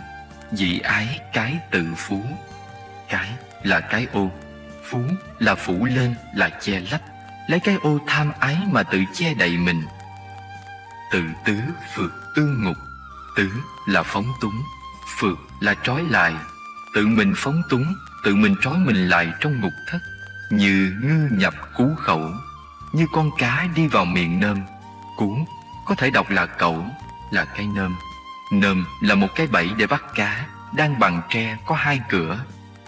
Dĩ ái cái tự phú. Cái là cái ô, phú là phủ lên, là che lấp. Lấy cái ô tham ái mà tự che đậy mình. Tự tứ phượt ư ngục. Tứ là phóng túng, phượt là trói lại. Tự mình phóng túng, tự mình trói mình lại trong ngục thất. Như ngư nhập cú khẩu, như con cá đi vào miệng nơm. Cú có thể đọc là cẩu, là cái nơm. Nơm là một cái bẫy để bắt cá, đang bằng tre có hai cửa.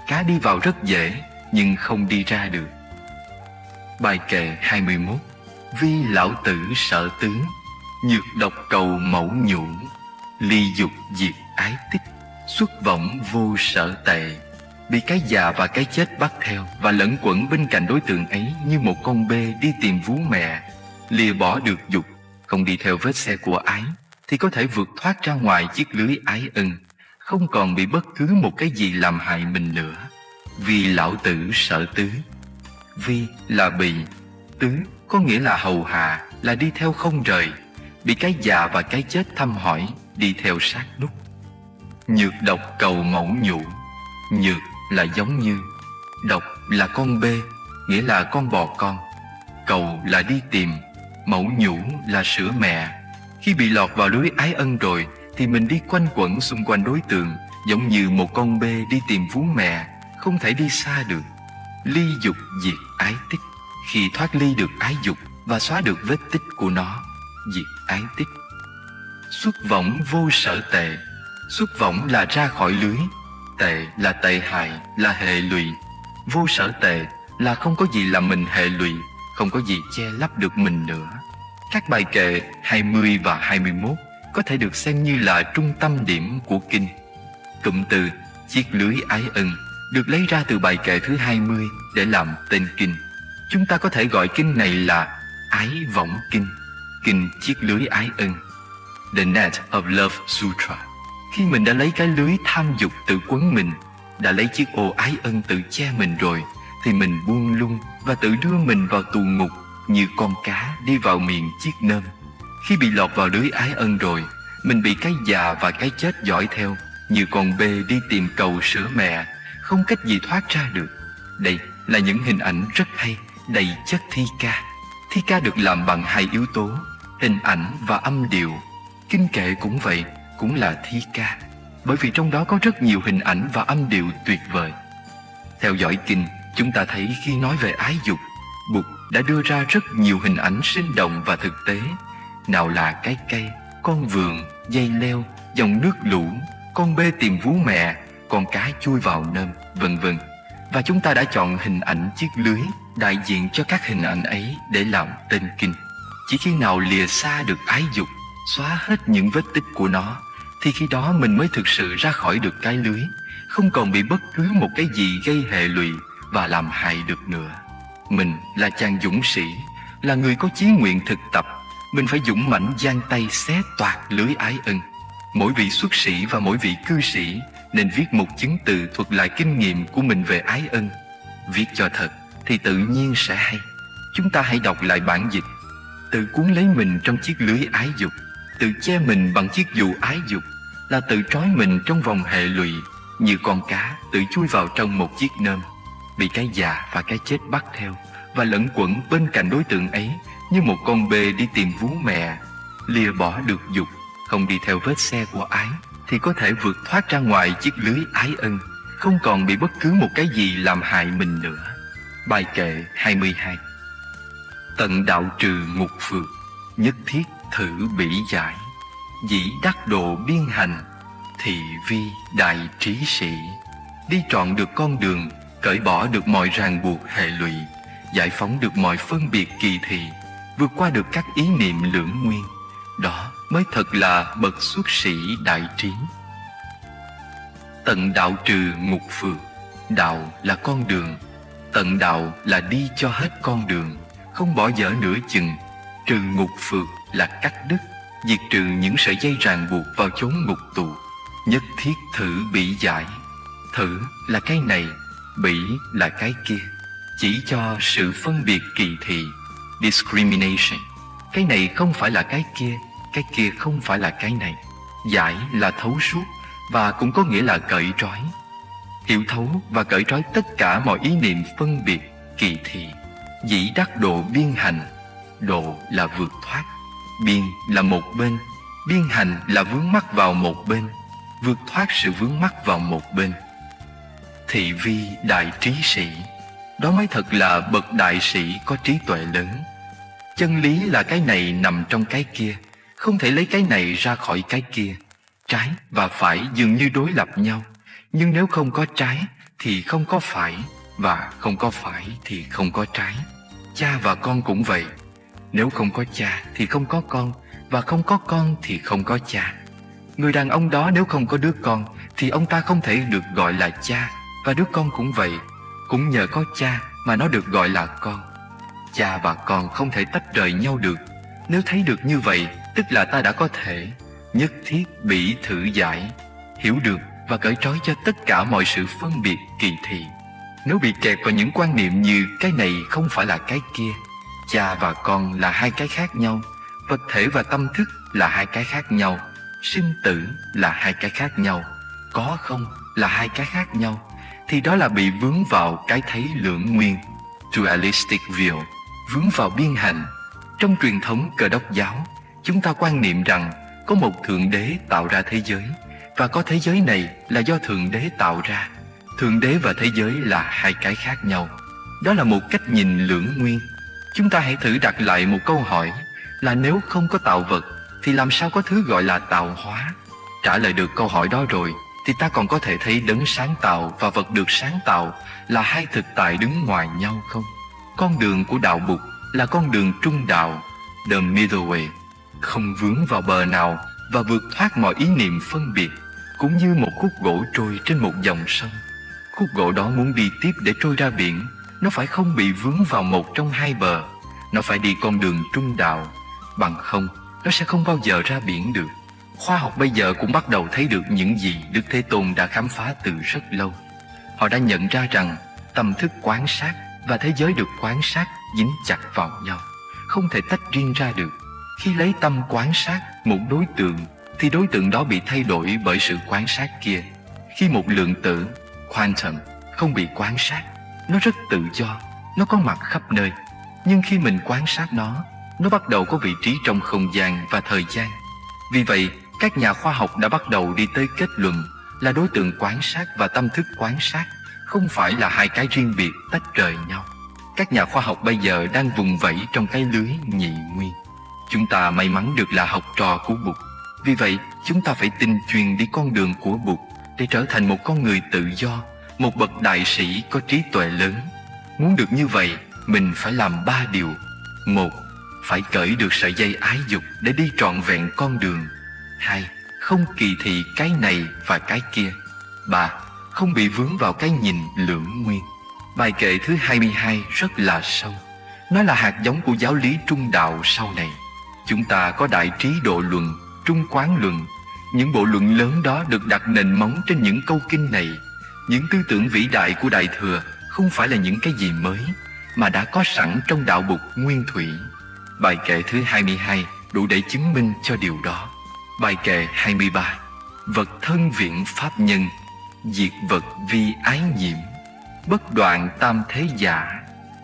Cá đi vào rất dễ, nhưng không đi ra được. Bài kệ 21. Vi lão tử sợ tướng, nhược độc cầu mẫu nhũ, ly dục diệt ái tích, xuất vọng vô sở tệ. Bị cái già và cái chết bắt theo và lẫn quẩn bên cạnh đối tượng ấy như một con bê đi tìm vú mẹ. Lìa bỏ được dục, không đi theo vết xe của ái, thì có thể vượt thoát ra ngoài chiếc lưới ái ân, không còn bị bất cứ một cái gì làm hại mình nữa. Vì lão tử sợ tứ. Vi là bị, tứ có nghĩa là hầu hạ, là đi theo không rời. Bị cái già và cái chết thăm hỏi, đi theo sát nút. Nhược độc cầu mẫu nhũ. Nhược là giống như, độc là con bê, nghĩa là con bò con. Cầu là đi tìm, mẫu nhũ là sữa mẹ. Khi bị lọt vào lưới ái ân rồi, thì mình đi quanh quẩn xung quanh đối tượng, giống như một con bê đi tìm vú mẹ, không thể đi xa được. Ly dục diệt ái tích. Khi thoát ly được ái dục và xóa được vết tích của nó, diệt ái tích. Xuất vọng vô sở tệ. Xuất vọng là ra khỏi lưới. Tệ là tệ hại, là hệ lụy. Vô sở tệ là không có gì làm mình hệ lụy, không có gì che lấp được mình nữa. Các bài kệ 20 và 21 có thể được xem như là trung tâm điểm của kinh. Cụm từ chiếc lưới ái ân được lấy ra từ bài kệ thứ 20 để làm tên kinh. Chúng ta có thể gọi kinh này là Ái Võng Kinh, kinh chiếc lưới ái ân, The Net of Love Sutra. Khi mình đã lấy cái lưới tham dục tự quấn mình, đã lấy chiếc ô ái ân tự che mình rồi, thì mình buông lung và tự đưa mình vào tù ngục như con cá đi vào miệng chiếc nơm. Khi bị lọt vào lưới ái ân rồi, mình bị cái già và cái chết dõi theo, như con bê đi tìm cầu sữa mẹ, không cách gì thoát ra được. Đây là những hình ảnh rất hay, đầy chất thi ca. Thi ca được làm bằng hai yếu tố, hình ảnh và âm điệu. Kinh kệ cũng vậy, cũng là thi ca, bởi vì trong đó có rất nhiều hình ảnh và âm điệu tuyệt vời. Theo dõi kinh, chúng ta thấy khi nói về ái dục, Bụt đã đưa ra rất nhiều hình ảnh sinh động và thực tế. Nào là cái cây, con vượn, dây leo, dòng nước lũ, con bê tìm vú mẹ, con cá chui vào nơm, vân vân. Và chúng ta đã chọn hình ảnh chiếc lưới đại diện cho các hình ảnh ấy để làm tên kinh. Chỉ khi nào lìa xa được ái dục, xóa hết những vết tích của nó, thì khi đó mình mới thực sự ra khỏi được cái lưới, không còn bị bất cứ một cái gì gây hệ lụy và làm hại được nữa. Mình là chàng dũng sĩ, là người có chí nguyện thực tập. Mình phải dũng mãnh giang tay xé toạc lưới ái ân. Mỗi vị xuất sĩ và mỗi vị cư sĩ nên viết một chứng từ thuật lại kinh nghiệm của mình về ái ân. Viết cho thật thì tự nhiên sẽ hay. Chúng ta hãy đọc lại bản dịch. Tự cuốn lấy mình trong chiếc lưới ái dục, tự che mình bằng chiếc dù ái dục, là tự trói mình trong vòng hệ lụy, như con cá tự chui vào trong một chiếc nơm, bị cái già và cái chết bắt theo và lẫn quẩn bên cạnh đối tượng ấy như một con bê đi tìm vú mẹ. Lìa bỏ được dục, không đi theo vết xe của ái, thì có thể vượt thoát ra ngoài chiếc lưới ái ân, không còn bị bất cứ một cái gì làm hại mình nữa. Bài kệ 22. Tận đạo trừ ngục phược, nhất thiết thử bỉ giải. Dĩ đắc độ biên hành, thị vi đại trí sĩ. Đi trọn được con đường, cởi bỏ được mọi ràng buộc hệ lụy, giải phóng được mọi phân biệt kỳ thị, vượt qua được các ý niệm lưỡng nguyên. Đó mới thật là bậc xuất sĩ đại trí. Tận đạo trừ ngục phược. Đạo là con đường, tận đạo là đi cho hết con đường, không bỏ dở nửa chừng. Trừ ngục phược là cắt đứt, diệt trừ những sợi dây ràng buộc vào chốn ngục tù. Nhất thiết thử bỉ giải. Thử là cái này, bỉ là cái kia, chỉ cho sự phân biệt kỳ thị, discrimination. Cái này không phải là cái kia không phải là cái này. Giải là thấu suốt, và cũng có nghĩa là cởi trói. Hiểu thấu và cởi trói tất cả mọi ý niệm phân biệt, kỳ thị. Dĩ đắc độ biên hành. Độ là vượt thoát, biên là một bên, biên hành là vướng mắc vào một bên, vượt thoát sự vướng mắc vào một bên. Thị vi đại trí sĩ. Đó mới thật là bậc đại sĩ có trí tuệ lớn. Chân lý là cái này nằm trong cái kia, không thể lấy cái này ra khỏi cái kia. Trái và phải dường như đối lập nhau, nhưng nếu không có trái thì không có phải, và không có phải thì không có trái. Cha và con cũng vậy. Nếu không có cha thì không có con, và không có con thì không có cha. Người đàn ông đó nếu không có đứa con thì ông ta không thể được gọi là cha, và đứa con cũng vậy. Cũng nhờ có cha mà nó được gọi là con. Cha và con không thể tách rời nhau được. Nếu thấy được như vậy, tức là ta đã có thể nhất thiết bỉ thử giải, hiểu được và cởi trói cho tất cả mọi sự phân biệt kỳ thị. Nếu bị kẹt vào những quan niệm như cái này không phải là cái kia, cha và con là hai cái khác nhau, vật thể và tâm thức là hai cái khác nhau, sinh tử là hai cái khác nhau, có không là hai cái khác nhau, thì đó là bị vướng vào cái thấy lưỡng nguyên, dualistic view, vướng vào biên hành. Trong truyền thống Cơ đốc giáo, chúng ta quan niệm rằng có một thượng đế tạo ra thế giới, và có thế giới này là do thượng đế tạo ra. Thượng đế và thế giới là hai cái khác nhau. Đó là một cách nhìn lưỡng nguyên. Chúng ta hãy thử đặt lại một câu hỏi là nếu không có tạo vật thì làm sao có thứ gọi là tạo hóa? Trả lời được câu hỏi đó rồi thì ta còn có thể thấy đấng sáng tạo và vật được sáng tạo là hai thực tại đứng ngoài nhau không? Con đường của đạo Bụt là con đường trung đạo, the middle way, không vướng vào bờ nào và vượt thoát mọi ý niệm phân biệt, cũng như một khúc gỗ trôi trên một dòng sông. Khúc gỗ đó muốn đi tiếp để trôi ra biển, nó phải không bị vướng vào một trong hai bờ. Nó phải đi con đường trung đạo, bằng không nó sẽ không bao giờ ra biển được. Khoa học bây giờ cũng bắt đầu thấy được những gì Đức Thế Tôn đã khám phá từ rất lâu. Họ đã nhận ra rằng tâm thức quán sát và thế giới được quán sát dính chặt vào nhau, không thể tách riêng ra được. Khi lấy tâm quán sát một đối tượng thì đối tượng đó bị thay đổi bởi sự quán sát kia. Khi một lượng tử quantum không bị quán sát, nó rất tự do, nó có mặt khắp nơi. Nhưng khi mình quán sát nó bắt đầu có vị trí trong không gian và thời gian. Vì vậy, các nhà khoa học đã bắt đầu đi tới kết luận là đối tượng quán sát và tâm thức quán sát không phải là hai cái riêng biệt tách rời nhau. Các nhà khoa học bây giờ đang vùng vẫy trong cái lưới nhị nguyên. Chúng ta may mắn được là học trò của Bụt. Vì vậy, chúng ta phải tinh chuyên đi con đường của Bụt để trở thành một con người tự do, một bậc đại sĩ có trí tuệ lớn. Muốn được như vậy, mình phải làm 3 điều. 1. Phải cởi được sợi dây ái dục để đi trọn vẹn con đường. 2. Không kỳ thị cái này và cái kia. 3. Không bị vướng vào cái nhìn lưỡng nguyên. Bài kệ thứ 22 rất là sâu. Nó là hạt giống của giáo lý trung đạo sau này. Chúng ta có Đại Trí Độ Luận, Trung Quán Luận. Những bộ luận lớn đó được đặt nền móng trên những câu kinh này. Những tư tưởng vĩ đại của Đại Thừa không phải là những cái gì mới, mà đã có sẵn trong đạo Bụt nguyên thủy. Bài kệ thứ 22 đủ để chứng minh cho điều đó. Bài kệ 23. Vật thân viện pháp nhân, diệt vật vi ái nhiễm, bất đoạn tam thế giả,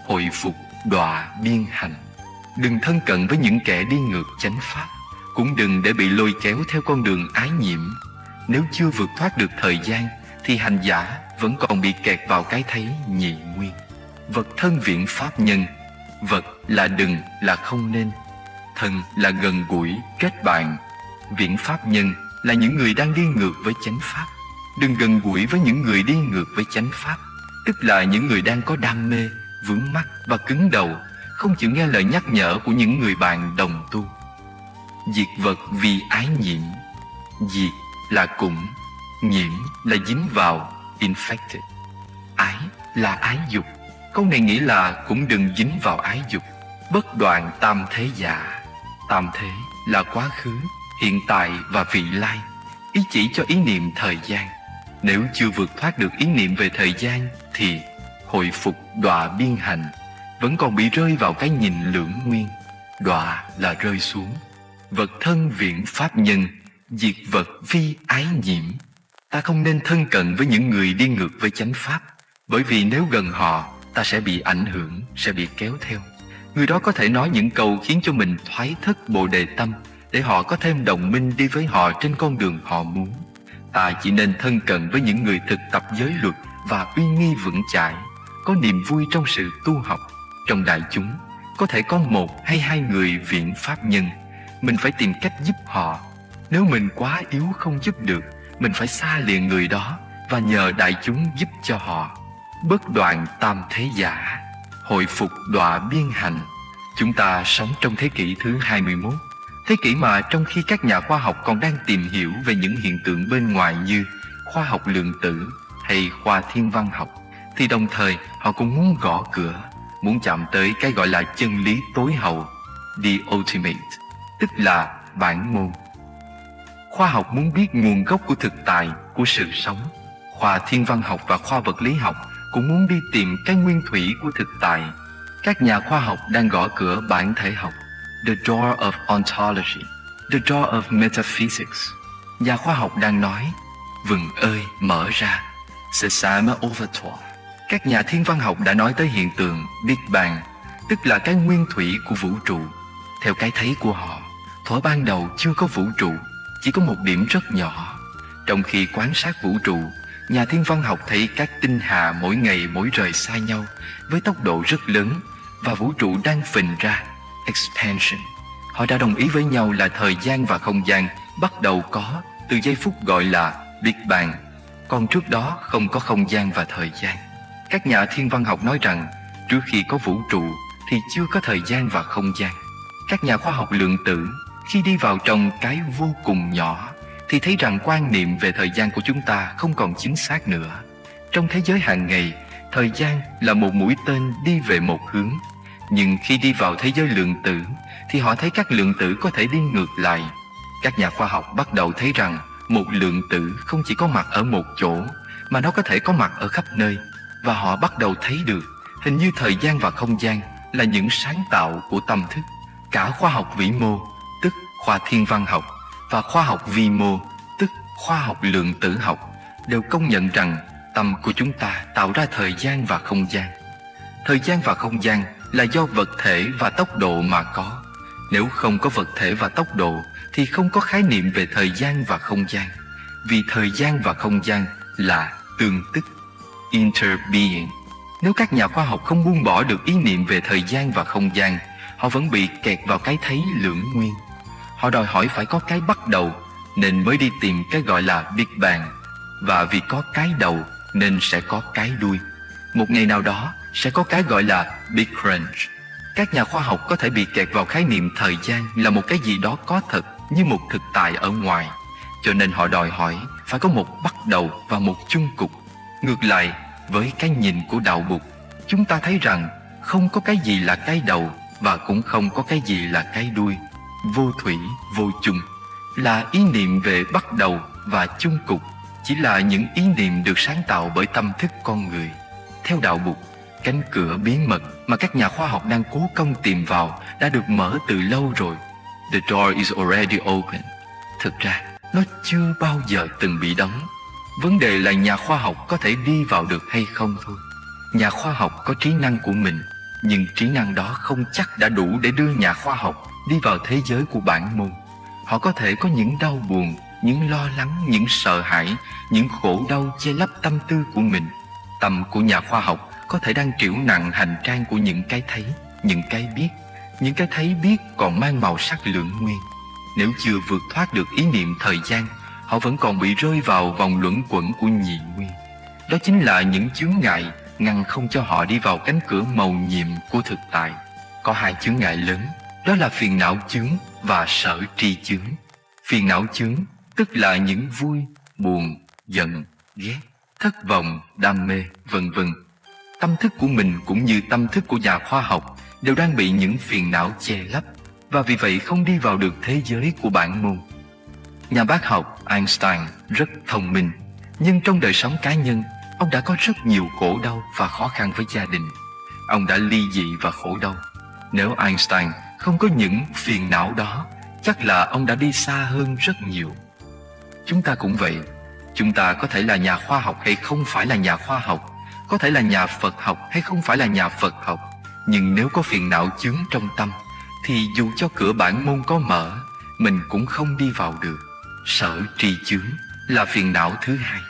hội phục đọa biên hành. Đừng thân cận với những kẻ đi ngược chánh pháp, cũng đừng để bị lôi kéo theo con đường ái nhiễm. Nếu chưa vượt thoát được thời gian thì hành giả vẫn còn bị kẹt vào cái thấy nhị nguyên. Vật thân viện pháp nhân. Vật là đừng, là không nên. Thân là gần gũi, kết bạn. Viện pháp nhân là những người đang đi ngược với chánh pháp. Đừng gần gũi với những người đi ngược với chánh pháp, tức là những người đang có đam mê, vướng mắc và cứng đầu, không chịu nghe lời nhắc nhở của những người bạn đồng tu. Diệt vật vì ái nhiễm. Diệt là cũng, nhiễm là dính vào, infected. Ái là ái dục. Câu này nghĩa là cũng đừng dính vào ái dục. Bất đoạn tam thế giả. Tam thế là quá khứ, hiện tại và vị lai, ý chỉ cho ý niệm thời gian. Nếu chưa vượt thoát được ý niệm về thời gian thì hội phục đọa biên hành, vẫn còn bị rơi vào cái nhìn lưỡng nguyên. Đọa là rơi xuống. Vật thân viện pháp nhân, diệt vật vi ái nhiễm. Ta không nên thân cận với những người đi ngược với chánh pháp, bởi vì nếu gần họ, ta sẽ bị ảnh hưởng, sẽ bị kéo theo. Người đó có thể nói những câu khiến cho mình thoái thất bồ đề tâm, để họ có thêm đồng minh đi với họ trên con đường họ muốn. Ta chỉ nên thân cận với những người thực tập giới luật và uy nghi vững chãi, có niềm vui trong sự tu học. Trong đại chúng, có thể có 1 hay 2 người viện pháp nhân. Mình phải tìm cách giúp họ. Nếu mình quá yếu không giúp được, mình phải xa lìa người đó và nhờ đại chúng giúp cho họ. Bất đoạn tam thế giả, hội phục đọa biên hành. Chúng ta sống trong thế kỷ thứ 21, thế kỷ mà trong khi các nhà khoa học còn đang tìm hiểu về những hiện tượng bên ngoài như khoa học lượng tử hay khoa thiên văn học, thì đồng thời họ cũng muốn gõ cửa, muốn chạm tới cái gọi là chân lý tối hậu, the ultimate, tức là bản môn. Khoa học muốn biết nguồn gốc của thực tại, của sự sống. Khoa thiên văn học và khoa vật lý học cũng muốn đi tìm cái nguyên thủy của thực tại. Các nhà khoa học đang gõ cửa bản thể học, the door of ontology, the door of metaphysics. Nhà khoa học đang nói, vừng ơi mở ra, sesame overture. Các nhà thiên văn học đã nói tới hiện tượng Big Bang, tức là cái nguyên thủy của vũ trụ. Theo cái thấy của họ, thuở ban đầu chưa có vũ trụ, chỉ có một điểm rất nhỏ. Trong khi quan sát vũ trụ, nhà thiên văn học thấy các tinh hà mỗi ngày mỗi rời xa nhau với tốc độ rất lớn, và vũ trụ đang phình ra, expansion. Họ đã đồng ý với nhau là thời gian và không gian bắt đầu có từ giây phút gọi là Big Bang, còn trước đó không có không gian và thời gian. Các nhà thiên văn học nói rằng trước khi có vũ trụ thì chưa có thời gian và không gian. Các nhà khoa học lượng tử Khi đi vào trong cái vô cùng nhỏ thì thấy rằng quan niệm về thời gian của chúng ta không còn chính xác nữa. Trong thế giới hàng ngày, thời gian là một mũi tên đi về một hướng. Nhưng khi đi vào thế giới lượng tử thì họ thấy các lượng tử có thể đi ngược lại. Các nhà khoa học bắt đầu thấy rằng một lượng tử không chỉ có mặt ở một chỗ mà nó có thể có mặt ở khắp nơi. Và họ bắt đầu thấy được hình như thời gian và không gian là những sáng tạo của tâm thức. Cả khoa học vĩ mô, tức khoa thiên văn học, và khoa học vi mô, tức khoa học lượng tử học, đều công nhận rằng tâm của chúng ta tạo ra thời gian và không gian. Thời gian và không gian là do vật thể và tốc độ mà có. Nếu không có vật thể và tốc độ thì không có khái niệm về thời gian và không gian. Vì thời gian và không gian là tương tức, interbeing. Nếu các nhà khoa học không buông bỏ được ý niệm về thời gian và không gian, họ vẫn bị kẹt vào cái thấy lưỡng nguyên. Họ đòi hỏi phải có cái bắt đầu nên mới đi tìm cái gọi là Big Bang. Và vì có cái đầu nên sẽ có cái đuôi. Một ngày nào đó sẽ có cái gọi là Big Crunch. Các nhà khoa học có thể bị kẹt vào khái niệm thời gian là một cái gì đó có thật, như một thực tại ở ngoài. Cho nên họ đòi hỏi phải có một bắt đầu và một chung cục. Ngược lại, với cái nhìn của đạo Bụt, chúng ta thấy rằng không có cái gì là cái đầu và cũng không có cái gì là cái đuôi. Vô thủy, vô chung là ý niệm về bắt đầu và chung cục, chỉ là những ý niệm được sáng tạo bởi tâm thức con người. Theo đạo Bụt, cánh cửa bí mật mà các nhà khoa học đang cố công tìm vào đã được mở từ lâu rồi. The door is already open. Thực ra, nó chưa bao giờ từng bị đóng. Vấn đề là nhà khoa học có thể đi vào được hay không thôi. Nhà khoa học có trí năng của mình, nhưng trí năng đó không chắc đã đủ để đưa nhà khoa học đi vào thế giới của bản môn. Họ có thể có những đau buồn, những lo lắng, những sợ hãi, những khổ đau che lấp tâm tư của mình. Tâm của nhà khoa học có thể đang trĩu nặng hành trang của những cái thấy, những cái biết. Những cái thấy biết còn mang màu sắc lưỡng nguyên. Nếu chưa vượt thoát được ý niệm thời gian, họ vẫn còn bị rơi vào vòng luẩn quẩn của nhị nguyên. Đó chính là những chướng ngại ngăn không cho họ đi vào cánh cửa mầu nhiệm của thực tại. Có hai chướng ngại lớn, đó là phiền não chướng và sở tri chướng. Phiền não chướng tức là những vui, buồn, giận, ghét, thất vọng, đam mê, vân vân. Tâm thức của mình cũng như tâm thức của nhà khoa học đều đang bị những phiền não che lấp, và vì vậy không đi vào được thế giới của bản môn. Nhà bác học Einstein rất thông minh, nhưng trong đời sống cá nhân, ông đã có rất nhiều khổ đau và khó khăn với gia đình. Ông đã ly dị và khổ đau. Nếu Einstein không có những phiền não đó, chắc là ông đã đi xa hơn rất nhiều. Chúng ta cũng vậy. Chúng ta có thể là nhà khoa học hay không phải là nhà khoa học, có thể là nhà Phật học hay không phải là nhà Phật học. Nhưng nếu có phiền não chướng trong tâm, thì dù cho cửa bản môn có mở, mình cũng không đi vào được. Sở tri chướng là phiền não thứ hai.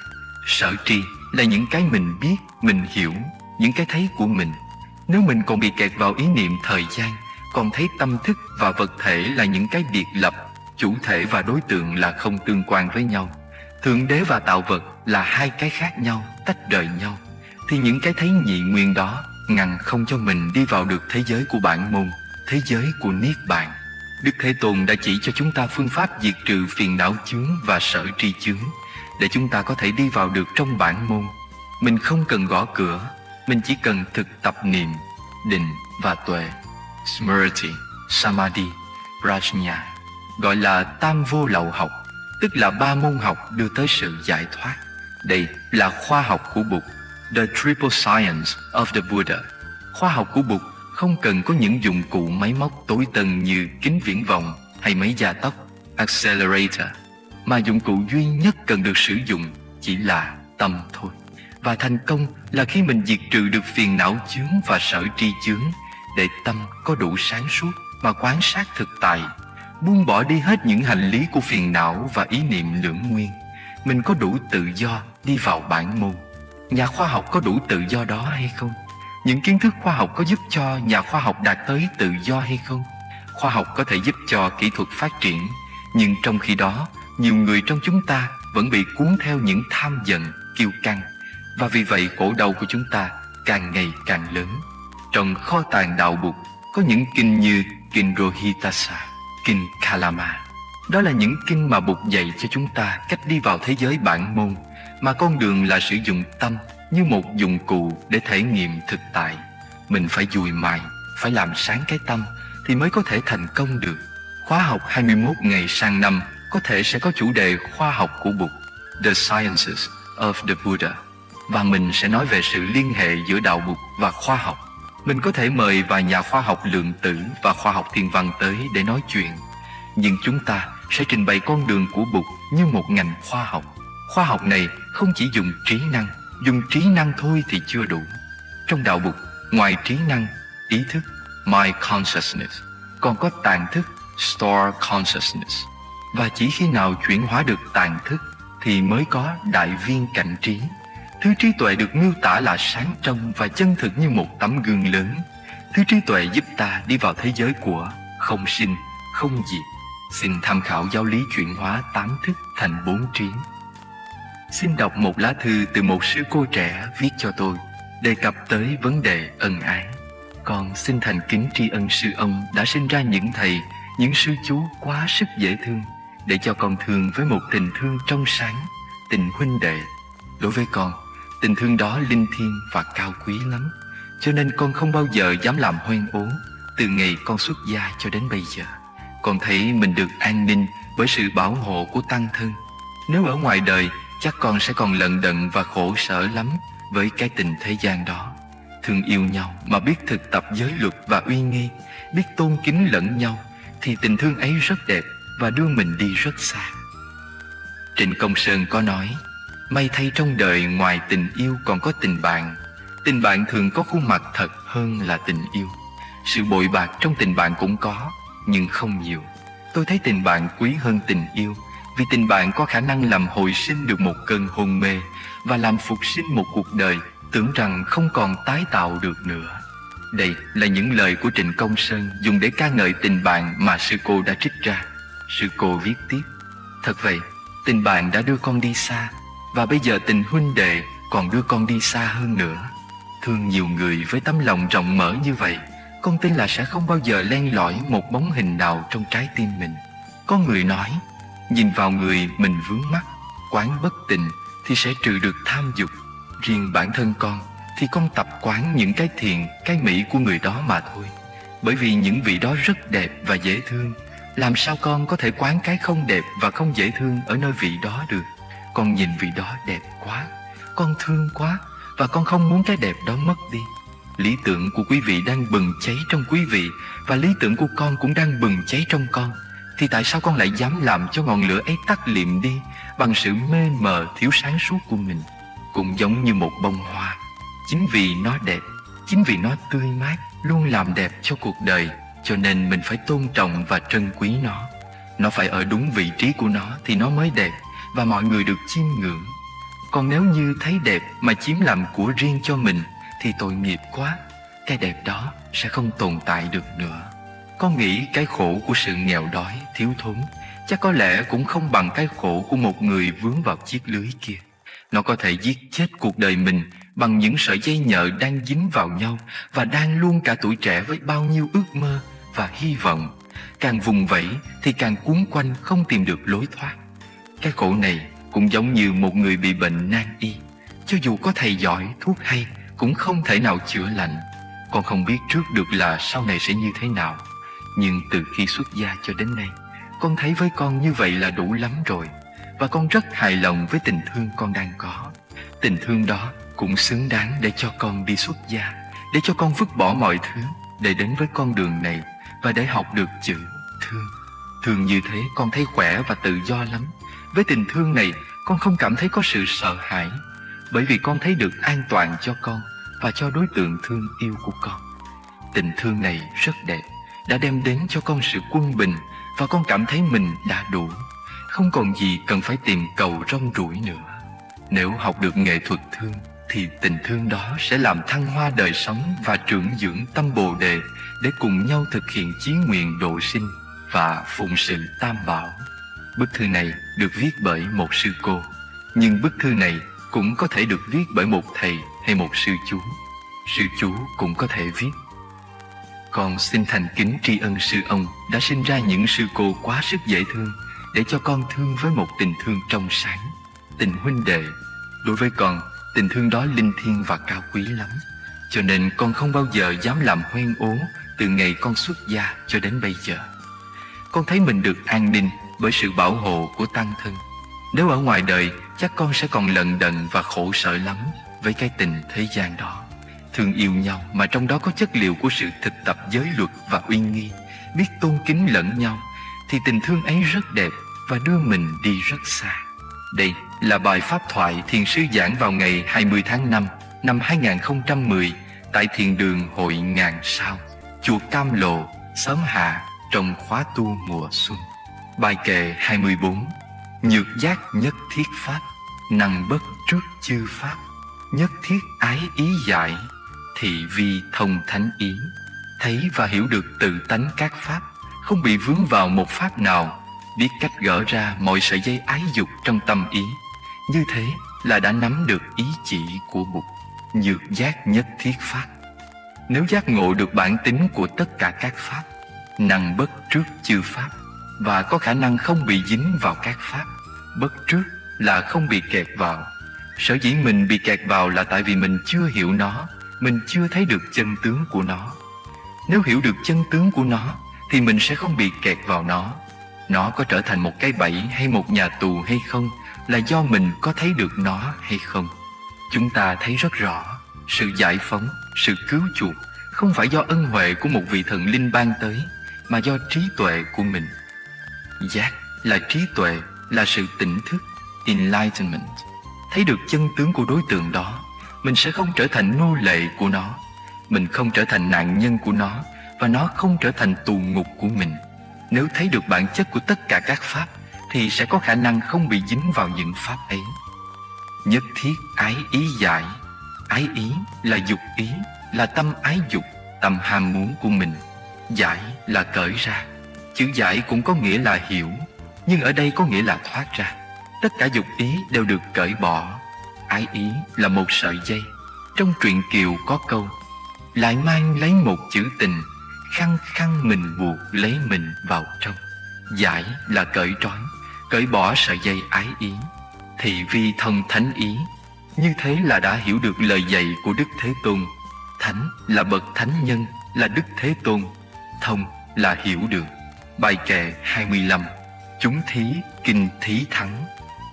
Sở tri là những cái mình biết, mình hiểu, những cái thấy của mình. Nếu mình còn bị kẹt vào ý niệm thời gian, còn thấy tâm thức và vật thể là những cái biệt lập, chủ thể và đối tượng là không tương quan với nhau, thượng đế và tạo vật là hai cái khác nhau, tách rời nhau, thì những cái thấy nhị nguyên đó ngăn không cho mình đi vào được thế giới của bản môn, thế giới của Niết Bàn. Đức Thế Tôn đã chỉ cho chúng ta phương pháp diệt trừ phiền não chướng và sở tri chướng, để chúng ta có thể đi vào được trong bản môn. Mình không cần gõ cửa, mình chỉ cần thực tập niệm, định và tuệ. Smriti, Samadhi, Prajna, gọi là tam vô lậu học, tức là ba môn học đưa tới sự giải thoát. Đây là khoa học của Bụt, the triple science of the Buddha. Khoa học của Bụt không cần có những dụng cụ máy móc tối tân như kính viễn vọng hay máy gia tốc, accelerator, mà dụng cụ duy nhất cần được sử dụng chỉ là tâm thôi. Và thành công là khi mình diệt trừ được phiền não chướng và sở tri chướng, để tâm có đủ sáng suốt mà quan sát thực tại, buông bỏ đi hết những hành lý của phiền não và ý niệm lưỡng nguyên. Mình có đủ tự do đi vào bản môn. Nhà khoa học có đủ tự do đó hay không? Những kiến thức khoa học có giúp cho nhà khoa học đạt tới tự do hay không? Khoa học có thể giúp cho kỹ thuật phát triển, nhưng trong khi đó, nhiều người trong chúng ta vẫn bị cuốn theo những tham giận, kiêu căng, và vì vậy khổ đau của chúng ta càng ngày càng lớn. Trong kho tàng đạo Bụt có những kinh như Kinh Rohitassa, Kinh Kalama. Đó là những kinh mà Bụt dạy cho chúng ta cách đi vào thế giới bản môn, mà con đường là sử dụng tâm như một dụng cụ để thể nghiệm thực tại. Mình phải dùi mài, phải làm sáng cái tâm thì mới có thể thành công được. Khóa học 21 ngày sang năm có thể sẽ có chủ đề khoa học của Bụt, The Sciences of the Buddha, và mình sẽ nói về sự liên hệ giữa đạo Bụt và khoa học. Mình có thể mời vài nhà khoa học lượng tử và khoa học thiên văn tới để nói chuyện, nhưng chúng ta sẽ trình bày con đường của Bụt như một ngành khoa học. Khoa học này không chỉ dùng trí năng thôi thì chưa đủ. Trong đạo Bụt, ngoài trí năng, ý thức, mind consciousness, còn có tàng thức, store consciousness. Và chỉ khi nào chuyển hóa được tàng thức thì mới có đại viên cảnh trí. Thứ trí tuệ được miêu tả là sáng trong và chân thực như một tấm gương lớn. Thứ trí tuệ giúp ta đi vào thế giới của không sinh, không diệt. Xin tham khảo giáo lý chuyển hóa 8 thức thành 4 trí. Xin đọc một lá thư từ một sư cô trẻ viết cho tôi, đề cập tới vấn đề ân ái. Con xin thành kính tri ân sư ông đã sinh ra những thầy, những sư chú quá sức dễ thương, để cho con thương với một tình thương trong sáng, tình huynh đệ. Đối với con, tình thương đó linh thiêng và cao quý lắm, cho nên con không bao giờ dám làm hoen ố từ ngày con xuất gia cho đến bây giờ. Con thấy mình được an ninh bởi sự bảo hộ của tăng thân. Nếu ở ngoài đời, chắc con sẽ còn lận đận và khổ sở lắm với cái tình thế gian đó. Thương yêu nhau mà biết thực tập giới luật và uy nghi, biết tôn kính lẫn nhau, thì tình thương ấy rất đẹp và đưa mình đi rất xa. Trịnh Công Sơn có nói, may thay trong đời ngoài tình yêu còn có tình bạn. Tình bạn thường có khuôn mặt thật hơn là tình yêu. Sự bội bạc trong tình bạn cũng có, nhưng không nhiều. Tôi thấy tình bạn quý hơn tình yêu, vì tình bạn có khả năng làm hồi sinh được một cơn hôn mê và làm phục sinh một cuộc đời tưởng rằng không còn tái tạo được nữa. Đây là những lời của Trịnh Công Sơn dùng để ca ngợi tình bạn mà sư cô đã trích ra. Sư cô viết tiếp, thật vậy, tình bạn đã đưa con đi xa, và bây giờ tình huynh đệ còn đưa con đi xa hơn nữa. Thương nhiều người với tấm lòng rộng mở như vậy, con tin là sẽ không bao giờ len lỏi một bóng hình nào trong trái tim mình. Có người nói, nhìn vào người mình vướng mắc, quán bất tình thì sẽ trừ được tham dục. Riêng bản thân con thì con tập quán những cái thiện, cái mỹ của người đó mà thôi. Bởi vì những vị đó rất đẹp và dễ thương, làm sao con có thể quán cái không đẹp và không dễ thương ở nơi vị đó được? Con nhìn vị đó đẹp quá, con thương quá, và con không muốn cái đẹp đó mất đi. Lý tưởng của quý vị đang bừng cháy trong quý vị, và lý tưởng của con cũng đang bừng cháy trong con. Thì tại sao con lại dám làm cho ngọn lửa ấy tắt liệm đi bằng sự mê mờ thiếu sáng suốt của mình? Cũng giống như một bông hoa, chính vì nó đẹp, chính vì nó tươi mát, luôn làm đẹp cho cuộc đời, cho nên mình phải tôn trọng và trân quý nó. Nó phải ở đúng vị trí của nó thì nó mới đẹp, và mọi người được chiêm ngưỡng. Còn nếu như thấy đẹp mà chiếm làm của riêng cho mình thì tội nghiệp quá, cái đẹp đó sẽ không tồn tại được nữa. Con nghĩ cái khổ của sự nghèo đói, thiếu thốn chắc có lẽ cũng không bằng cái khổ của một người vướng vào chiếc lưới kia. Nó có thể giết chết cuộc đời mình bằng những sợi dây nhợ đang dính vào nhau và đang luôn cả tuổi trẻ với bao nhiêu ước mơ và hy vọng. Càng vùng vẫy thì càng cuốn quanh không tìm được lối thoát. Cái khổ này cũng giống như một người bị bệnh nan y. Cho dù có thầy giỏi, thuốc hay cũng không thể nào chữa lành. Con không biết trước được là sau này sẽ như thế nào, nhưng từ khi xuất gia cho đến nay, con thấy với con như vậy là đủ lắm rồi. Và con rất hài lòng với tình thương con đang có. Tình thương đó cũng xứng đáng để cho con đi xuất gia, để cho con vứt bỏ mọi thứ, để đến với con đường này và để học được chữ thương. Thương như thế con thấy khỏe và tự do lắm. Với tình thương này con không cảm thấy có sự sợ hãi, bởi vì con thấy được an toàn cho con và cho đối tượng thương yêu của con. Tình thương này rất đẹp, đã đem đến cho con sự quân bình, và con cảm thấy mình đã đủ, không còn gì cần phải tìm cầu rong ruổi nữa. Nếu học được nghệ thuật thương thì tình thương đó sẽ làm thăng hoa đời sống và trưởng dưỡng tâm Bồ Đề, để cùng nhau thực hiện chí nguyện độ sinh và phụng sự Tam Bảo. Bức thư này được viết bởi một sư cô, nhưng bức thư này cũng có thể được viết bởi một thầy hay một sư chú. Sư chú cũng có thể viết. Con xin thành kính tri ân sư ông đã sinh ra những sư cô quá sức dễ thương, để cho con thương với một tình thương trong sáng, tình huynh đệ. Đối với con, tình thương đó linh thiêng và cao quý lắm, cho nên con không bao giờ dám làm hoen ố từ ngày con xuất gia cho đến bây giờ. Con thấy mình được an ninh bởi sự bảo hộ của tăng thân. Nếu ở ngoài đời, chắc con sẽ còn lận đận và khổ sở lắm với cái tình thế gian đó. Thương yêu nhau mà trong đó có chất liệu của sự thực tập giới luật và uy nghi, biết tôn kính lẫn nhau, thì tình thương ấy rất đẹp và đưa mình đi rất xa. Đây là bài pháp thoại thiền sư giảng vào ngày 20 tháng 5 năm 2010 tại thiền đường Hội Ngàn Sao, chùa Cam Lộ, xóm Hạ, trong khóa tu mùa xuân. Bài kệ 24. Nhược giác nhất thiết pháp, năng bất trước chư pháp, nhất thiết ái ý giải, thị vi thông thánh ý. Thấy và hiểu được tự tánh các pháp, không bị vướng vào một pháp nào, biết cách gỡ ra mọi sợi dây ái dục trong tâm ý. Như thế là đã nắm được ý chỉ của Bụt. Nhược giác nhất thiết pháp. Nếu giác ngộ được bản tính của tất cả các pháp, năng bất trước chư pháp, và có khả năng không bị dính vào các pháp. Bất trước là không bị kẹt vào. Sở dĩ mình bị kẹt vào là tại vì mình chưa hiểu nó, mình chưa thấy được chân tướng của nó. Nếu hiểu được chân tướng của nó thì mình sẽ không bị kẹt vào nó. Nó có trở thành một cái bẫy hay một nhà tù hay không là do mình có thấy được nó hay không. Chúng ta thấy rất rõ, sự giải phóng, sự cứu chuộc không phải do ân huệ của một vị thần linh ban tới, mà do trí tuệ của mình. Giác là trí tuệ, là sự tỉnh thức, enlightenment. Thấy được chân tướng của đối tượng đó, mình sẽ không trở thành nô lệ của nó, mình không trở thành nạn nhân của nó, và nó không trở thành tù ngục của mình. Nếu thấy được bản chất của tất cả các pháp thì sẽ có khả năng không bị dính vào những pháp ấy. Nhất thiết ái ý giải. Ái ý là dục ý, là tâm ái dục, tâm ham muốn của mình. Giải là cởi ra. Chữ giải cũng có nghĩa là hiểu, nhưng ở đây có nghĩa là thoát ra. Tất cả dục ý đều được cởi bỏ. Ái ý là một sợi dây. Trong truyện Kiều có câu: lại mang lấy một chữ tình, khăng khăng mình buộc lấy mình vào trong. Giải là cởi trói, cởi bỏ sợi dây ái ý. Thị vi thông thánh ý. Như thế là đã hiểu được lời dạy của Đức Thế Tôn. Thánh là bậc thánh nhân, là Đức Thế Tôn. Thông là hiểu được. Bài kệ 25. Chúng thí kinh thí thắng,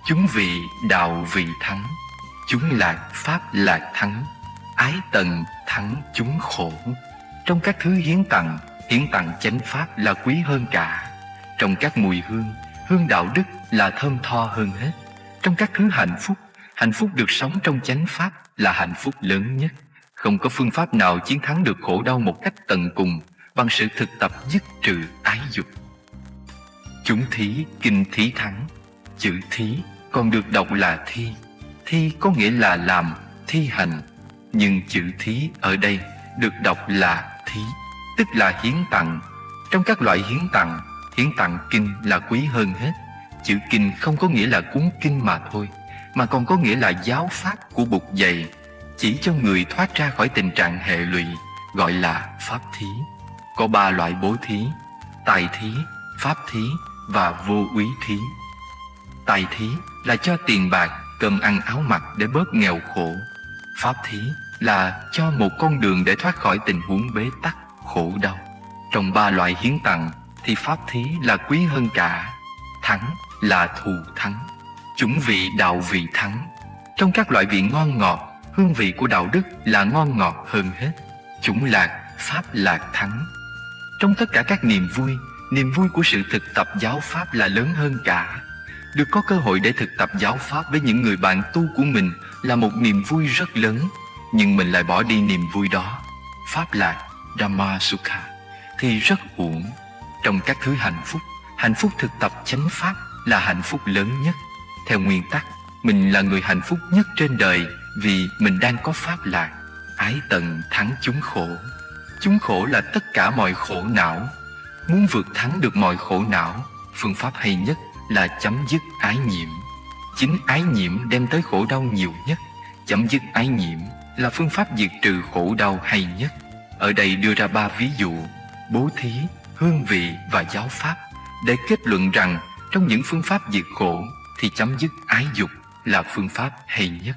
chúng vị đạo vị thắng, chúng lạc pháp lạc thắng, ái tần thắng chúng khổ. Trong các thứ hiến tặng chánh pháp là quý hơn cả. Trong các mùi hương, hương đạo đức là thơm tho hơn hết. Trong các thứ hạnh phúc được sống trong chánh pháp là hạnh phúc lớn nhất. Không có phương pháp nào chiến thắng được khổ đau một cách tận cùng bằng sự thực tập dứt trừ ái dục. Chúng thí kinh thí thắng. Chữ thí còn được đọc là thi. Thi có nghĩa là làm, thi hành. Nhưng chữ thí ở đây được đọc là thí, tức là hiến tặng. Trong các loại hiến tặng kinh là quý hơn hết. Chữ kinh không có nghĩa là cuốn kinh mà thôi, mà còn có nghĩa là giáo pháp của Bụt dạy, chỉ cho người thoát ra khỏi tình trạng hệ lụy, gọi là pháp thí. Có 3 loại bố thí: tài thí, pháp thí và vô úy thí. Tài thí là cho tiền bạc, cơm ăn áo mặc để bớt nghèo khổ. Pháp thí là cho một con đường để thoát khỏi tình huống bế tắc, khổ đau. Trong 3 loại hiến tặng thì pháp thí là quý hơn cả. Thắng là thù thắng. Chúng vị đạo vị thắng. Trong các loại vị ngon ngọt, hương vị của đạo đức là ngon ngọt hơn hết. Chúng lạc, pháp lạc thắng. Trong tất cả các niềm vui của sự thực tập giáo pháp là lớn hơn cả. Được có cơ hội để thực tập giáo pháp với những người bạn tu của mình là một niềm vui rất lớn, nhưng mình lại bỏ đi niềm vui đó, pháp lạc, Dhamma Sukha, thì rất uổng. Trong các thứ hạnh phúc thực tập chánh pháp là hạnh phúc lớn nhất. Theo nguyên tắc, mình là người hạnh phúc nhất trên đời vì mình đang có pháp lạc. Ái tận thắng chúng khổ. Chúng khổ là tất cả mọi khổ não. Muốn vượt thắng được mọi khổ não, phương pháp hay nhất là chấm dứt ái nhiễm. Chính ái nhiễm đem tới khổ đau nhiều nhất. Chấm dứt ái nhiễm là phương pháp diệt trừ khổ đau hay nhất. Ở đây đưa ra 3 ví dụ. bố thí, hương vị và giáo pháp để kết luận rằng trong những phương pháp diệt khổ thì chấm dứt ái dục là phương pháp hay nhất.